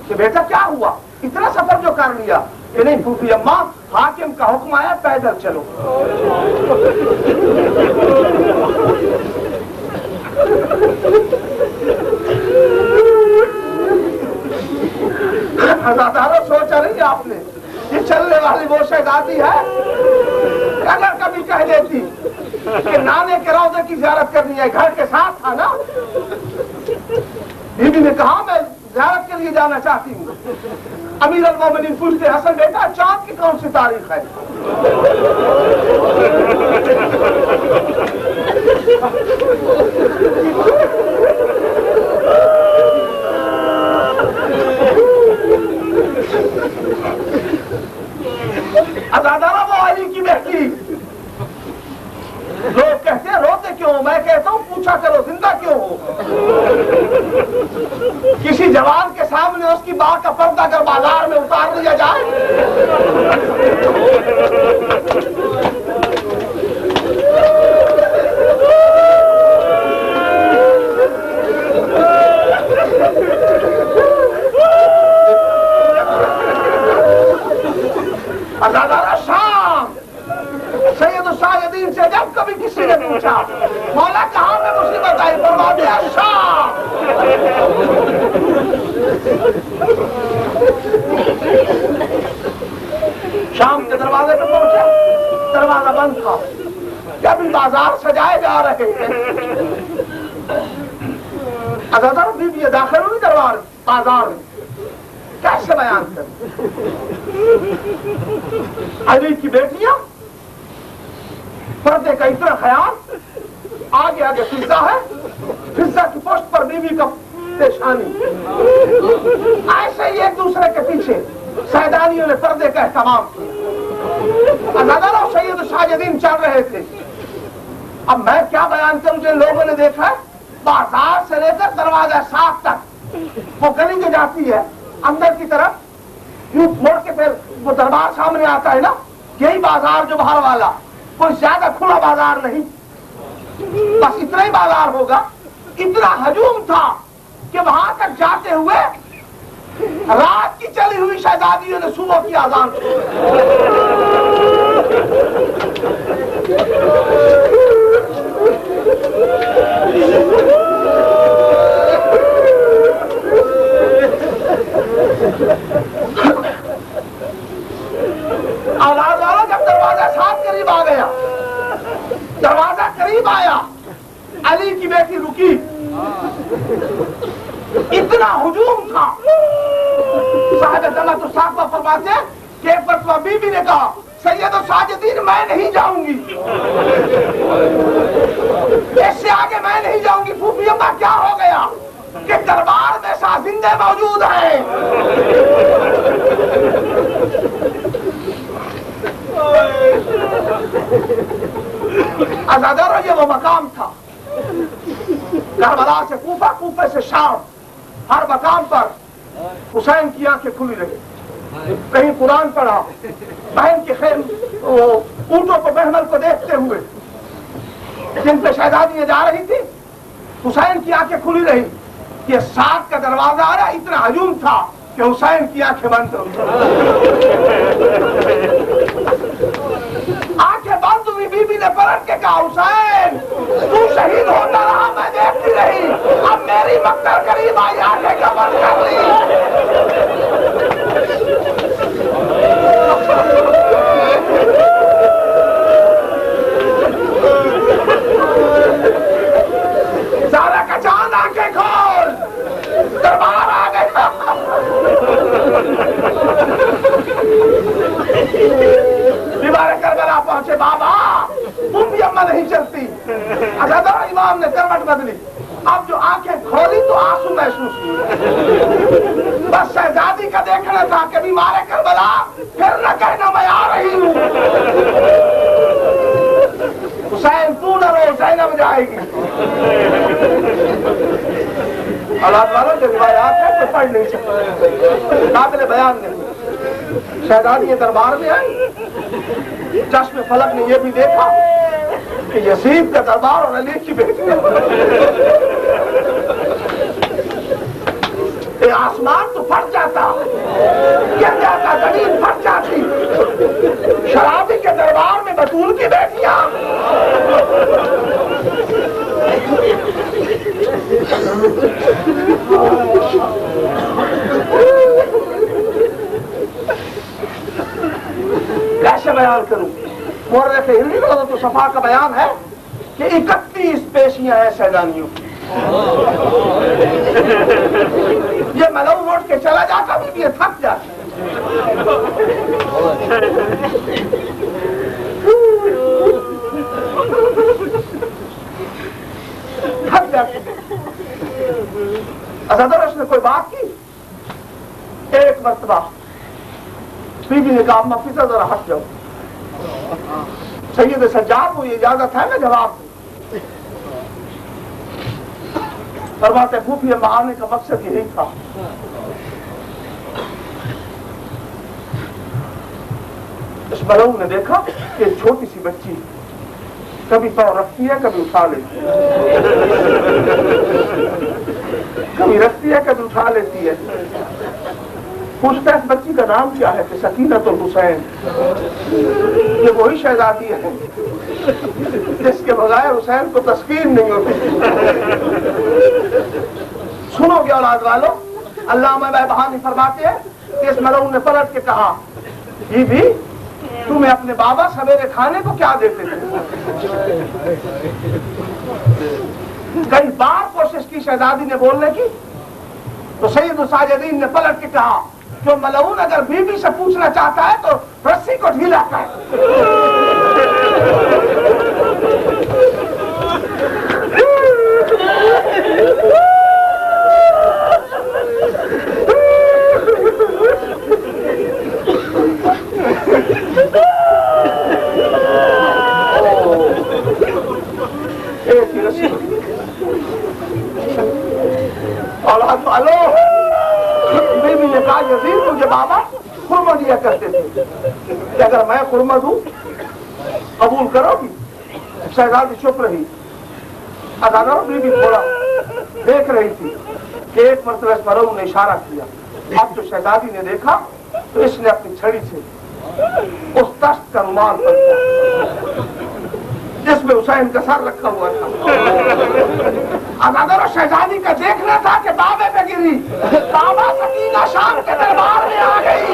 کہ بیٹا کیا ہوا, اتنا سفر جو کر لیا؟ کہ نہیں پھوپھی اماں, حاکم کا حکم آیا پیدل چلو. ہزاروں سوچا نہیں آپ نے یہ چلنے والی وہ شہزادی ہے, اگر کبھی کہہ دیتی کہ نانے کے روضے کی زیارت کرنی ہے, گھر کے ساتھ تھا نا. بیوی نے کہا میں زیارت کے لیے جانا چاہتی ہوں. امیر المومنین پوچھتے حسن بیٹا چاند کی کون سی تاریخ ہے؟ ازادارہ وہ علی کی بیٹی. لوگ کہتے ہیں روتے کیوں, میں کہتا ہوں پوچھا کرو زندہ کیوں ہو. کسی جوان کے سامنے اس کی ماں کا پردہ اگر بازار میں اتار دیا جائے شام سید الساجدین سے جب کبھی کسی نے پوچھا مولا کہاں میں مصیبت آئی, فرما دیا شام. شام کے دروازے پہ پہنچا, دروازہ بند تھا. جب بازار سجائے جا رہے تھے اگر بیوی داخل ہوئی دربار بازار میں, کیسے بیان کریں؟ علی کی بیٹیاں, پردے کا اتنا خیال, آگے آگے فضا ہے, فضا کی پشت پر بیوی کا پیشانی, ایسے ہی ایک دوسرے کے پیچھے سیدانیوں نے پردے کا اہتمام کیا. نظر اور سید الساجدین چل رہے تھے. اب میں کیا بیان کروں, جن لوگوں نے دیکھا بازار سے لے کر دروازہ 7 تک وہ گلی جو جاتی ہے اندر کی طرف یوں موڑ کے پھر وہ دربار سامنے آتا ہے نا, یہی بازار جو باہر والا, کوئی زیادہ کھلا بازار نہیں, بس اتنا ہی بازار ہوگا. اتنا ہجوم تھا کہ وہاں تک جاتے ہوئے رات کی چلی ہوئی شہزادیوں نے صبح کی اذان اولاد والا جب دروازہ 7 قریب آ گیا, دروازہ قریب آیا, علی کی بیٹی رکی. اتنا ہجوم تھا. صاحب جماعت الصحابہ فرماتے کہ ایک مرتبہ بی بی نے کہا سید الساجدین میں نہیں جاؤں گی، اس سے آگے میں نہیں جاؤں گی۔ پھوپھی اماں کیا ہو گیا کہ دربار میں سازندے موجود ہیں۔ عزادارو یہ وہ مقام تھا، کربلا سے کوفہ، کوفہ سے شام، ہر مقام پر حسین کی آنکھیں کھلی رہی۔ کہیں قرآن پڑھا، بہن کے اونٹوں کو بہمل کو دیکھتے ہوئے جن پہ شہزادی جا رہی تھی، حسین کی آنکھیں کھلی رہی۔ یہ ساتھ کا دروازہ آ رہا، اتنا ہجوم تھا کہ حسین کی آنکھیں بند ہو آنکھیں بند ہوئی۔ بی بی نے پلٹ کے کہا حسین تو شہید ہوتا رہا، میں دیکھتی رہی، اب میری مقتل قریب آئی، آنکھیں کا بند کر لی۔ سارا کا چاند آنکھیں کھول، دربار آ گیا۔ دیوار کربلا پہنچے، بابا پھوپھی اماں نہیں چلتی۔ عزادارو امام نے کروٹ بدلی، اب جو آنکھیں کھولی تو آنسو محسوس ہوئے۔ بس شہزادی کا دیکھنا تھا کہ بیمار کربلا پھر نہ کہنا میں آ رہی ہوں۔ حسین تو نہ رو، زینب جائے گی۔ اولاد والوں جو روایات ہے تو پڑھ نہیں سکتے، قابل بیان نہیں۔ شہزادی دربار میں آئی، چشم فلک نے یہ بھی دیکھا کہ یزید کا دربار اور علی کی بیٹی، آسمان تو پھٹ جاتا، گر جاتا، زمین پھٹ جاتی۔ شرابی کے دربار میں بطول کی بیٹیاں، کیسے بیان کروں؟ مورخ ہندی تو صفا کا بیان ہے کہ 31 پیشیاں ہیں سیدانیوں کی۔ یہ ملو اٹھ کے چلا جاتا بھی یہ تھک جاتا۔ تھک جاتے۔ عزادارو نے کوئی بات کی، ایک مرتبہ بی بی نے کہا اما فضا ذرا ہٹ جاؤ۔ سید سجاد کو یہ اجازت ہے میں جواب دوں؟ فرماتے پھوپھی اماں آنے کا مقصد یہی تھا۔ اس ملعون نے دیکھا کہ ایک چھوٹی سی بچی کبھی پاؤں رکھتی ہے، کبھی اٹھا لیتی ہے، کبھی رکھتی ہے، کبھی اٹھا لیتی ہے۔ پوچھتا ہے اس بچی کا نام کیا ہے؟ کہ سکینت الحسین۔ یہ وہی شہزادی ہے جس کے بغیر حسین کو تسکین نہیں ہوتی۔ سنو گے اولاد والو، علامہ بہانی فرماتے ہیں کہ اس ملعون نے پلٹ کے کہا یہ بھی تمہیں اپنے بابا سویرے کھانے کو کیا دیتے تھے؟ کئی بار کوشش کی شہزادی نے بولنے کی تو سید الساجدین نے پلٹ کے کہا جو ملعون اگر بیوی سے پوچھنا چاہتا ہے تو رسی کو ڈھیلا کر۔ اولاد والو، بیوی نے کہا یزید مجھے بابا خرما دیا کرتے تھے کہ اگر میں خرما دوں قبول کرو گی؟ شہزادی چپ رہی۔ عزادارو بیوی تھوڑا دیکھ رہی تھی کہ ایک مرتبہ اس ملعون نے اشارہ کیا۔ اب جو شہزادی نے دیکھا تو اس نے اپنی چھڑی سے اس تشت کا رومال پکڑا جس میں حسین کا سر رکھا ہوا تھا۔ عزادارو شہزادی کا دیکھنا تھا کہ بابے پہ گری، بابا سکینہ شام کے دربار میں آ گئی۔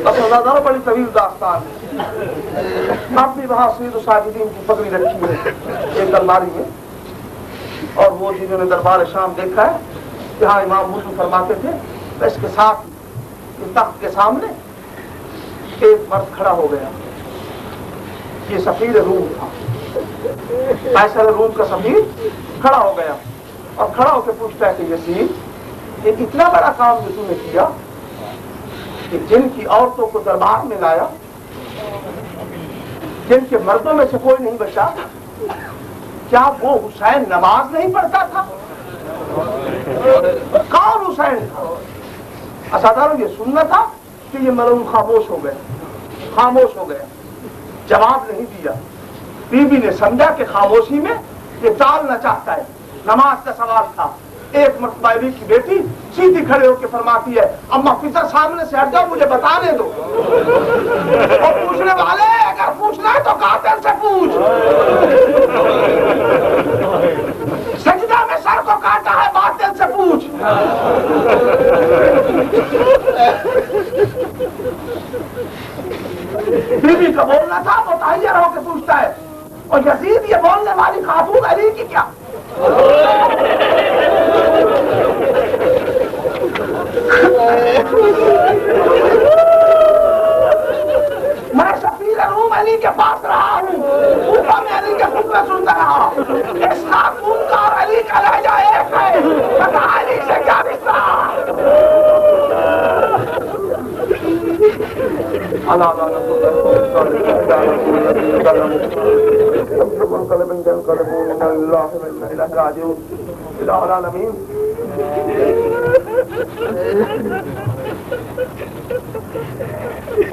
بس عزادارو بڑی طویل داستان ہے۔ اب بھی وہاں سید الساجدین کی پگڑی رکھی ہے ایک الماری میں، اور وہ جنہوں نے دربار شام دیکھا ہے جہاں امام وضو فرماتے تھے، تو اس کے ساتھ تخت کے سامنے ایک مرد کھڑا ہو گیا، یہ سفیر روم تھا، قیصر روم کا سفیر کھڑا ہو گیا اور کھڑا ہو کے پوچھتا ہے کہ یزید، یہ اتنا بڑا کام جو تم نے کیا کہ جن کی عورتوں کو دربار میں لایا، جن کے مردوں میں سے کوئی نہیں بچا، کیا وہ حسین نماز نہیں پڑھتا تھا؟ کون حسین تھا؟ اساتذہ یہ سننا تھا کہ یہ مرحوم خاموش ہو گیا، جواب نہیں دیا۔ بی بی نے سمجھا کہ خاموشی میں یہ ٹالنا چاہتا ہے، نماز کا سوال تھا۔ ایک مرتبہ علی کی بیٹی سیدھی کھڑے ہو کے فرماتی ہے، اماں فطر سامنے سے ہٹ جاؤ، مجھے بتانے دو۔ اور پوچھنے والے اگر پوچھنا ہے تو قاتل سے پوچھ، سجدہ میں سر کو کاٹا ہے باطل سے پوچھ۔ بی بی کا بولنا تھا، وہ تحیر ہو کے پوچھتا ہے، اور یزید یہ بولنے والی خاتون علی کی کیا؟ میں سفیر روم علی کے پاس رہا ہوں، اوپر میں علی کے خطبے سنتا رہا، اس خاتون کا اور علی کا لہجہ ایک ہے، بتا علی سے کیا رشتہ؟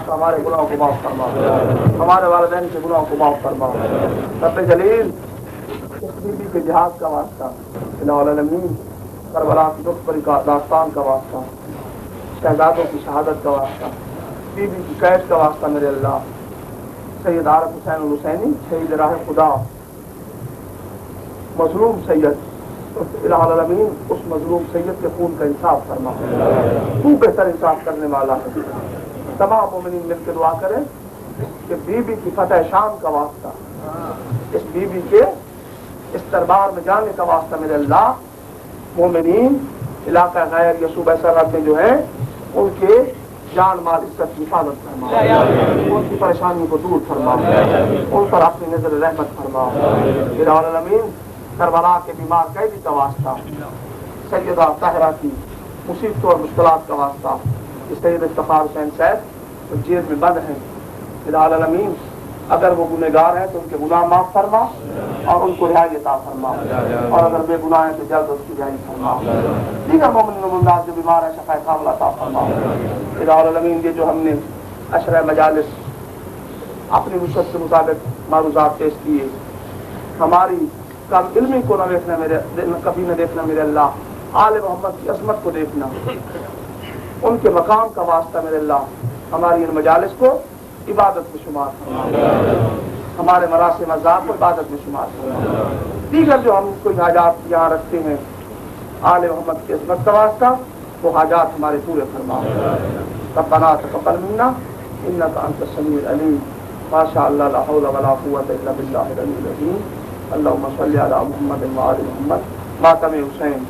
ہمارے گناہوں کو معاف فرما، ہمارے والدین کے گناہوں کو معاف فرما۔ رب جلیل اس بی بی کے جہاد کا واسطہ، الہ العالمین کربلا کی دکھ بری کا داستان کا واسطہ، شہزادوں کی شہادت کا واسطہ، بی بی کی قید کا واسطہ میرے اللہ، سید عارف حسین الحسینی شہید راہ خدا، مظلوم سید، الہ العالمین اس مظلوم سید کے خون کا انصاف فرما، تو بہتر انصاف کرنے والا ہے۔ تمام مومنین مل کے دعا کریں کہ بی بی کی فتح شام کا واسطہ، اس بی بی کے اس دربار میں جانے کا واسطہ میرے اللہ، مومنین علاقہ غیر یا صوبہ سرحد میں جو ہیں ان کے جان مال عزت کی حفاظت فرما، ان کی پریشانیوں کو دور فرما، ان پر اپنی نظر رحمت فرما۔ الہ العالمین کربلا کے بیمار قیدی کا واسطہ، سیدہ طاہرہ کی مصیبتوں اور مشکلات کا واسطہ، سید افتخار حسین صاحب جیل میں بند ہیں، الہ العالمین اگر وہ گنہگار ہیں تو ان کے گناہ معاف فرما اور ان کو رہائی عطا فرما، اور اگر بے گناہ ہیں تو جلد اس کی رہائی فرما۔ دیگر مومنین و مومنات جو بیمار ہیں شفا کاملہ عطا فرما۔ الہ العالمین یہ جو ہم نے عشرہ مجالس اپنی وسعت کے مطابق معروضات پیش کیے، ہماری کم علمی کو نہ دیکھنا میرے، کبھی نہ دیکھنا میرے اللہ، آل محمد کی عظمت کو دیکھنا، ان کے مقام کا واسطہ میرے اللہ، ہماری ان مجالس کو عبادت میں شمار فرما، ہمارے مراسم عذاب کو عبادت میں شمار فرما۔ دیگر جو ہم کوئی حاجات یہاں رکھتے ہیں آل محمد کی عظمت کا واسطہ، وہ حاجات ہمارے پورے فرما۔ ربنا تقبل منا انک انت السمیع العلیم، ما شاء اللہ لا حول ولا قوة الا باللہ العلی العظیم۔ اللہم صلی علی محمد وآل محمد۔ ماتم حسین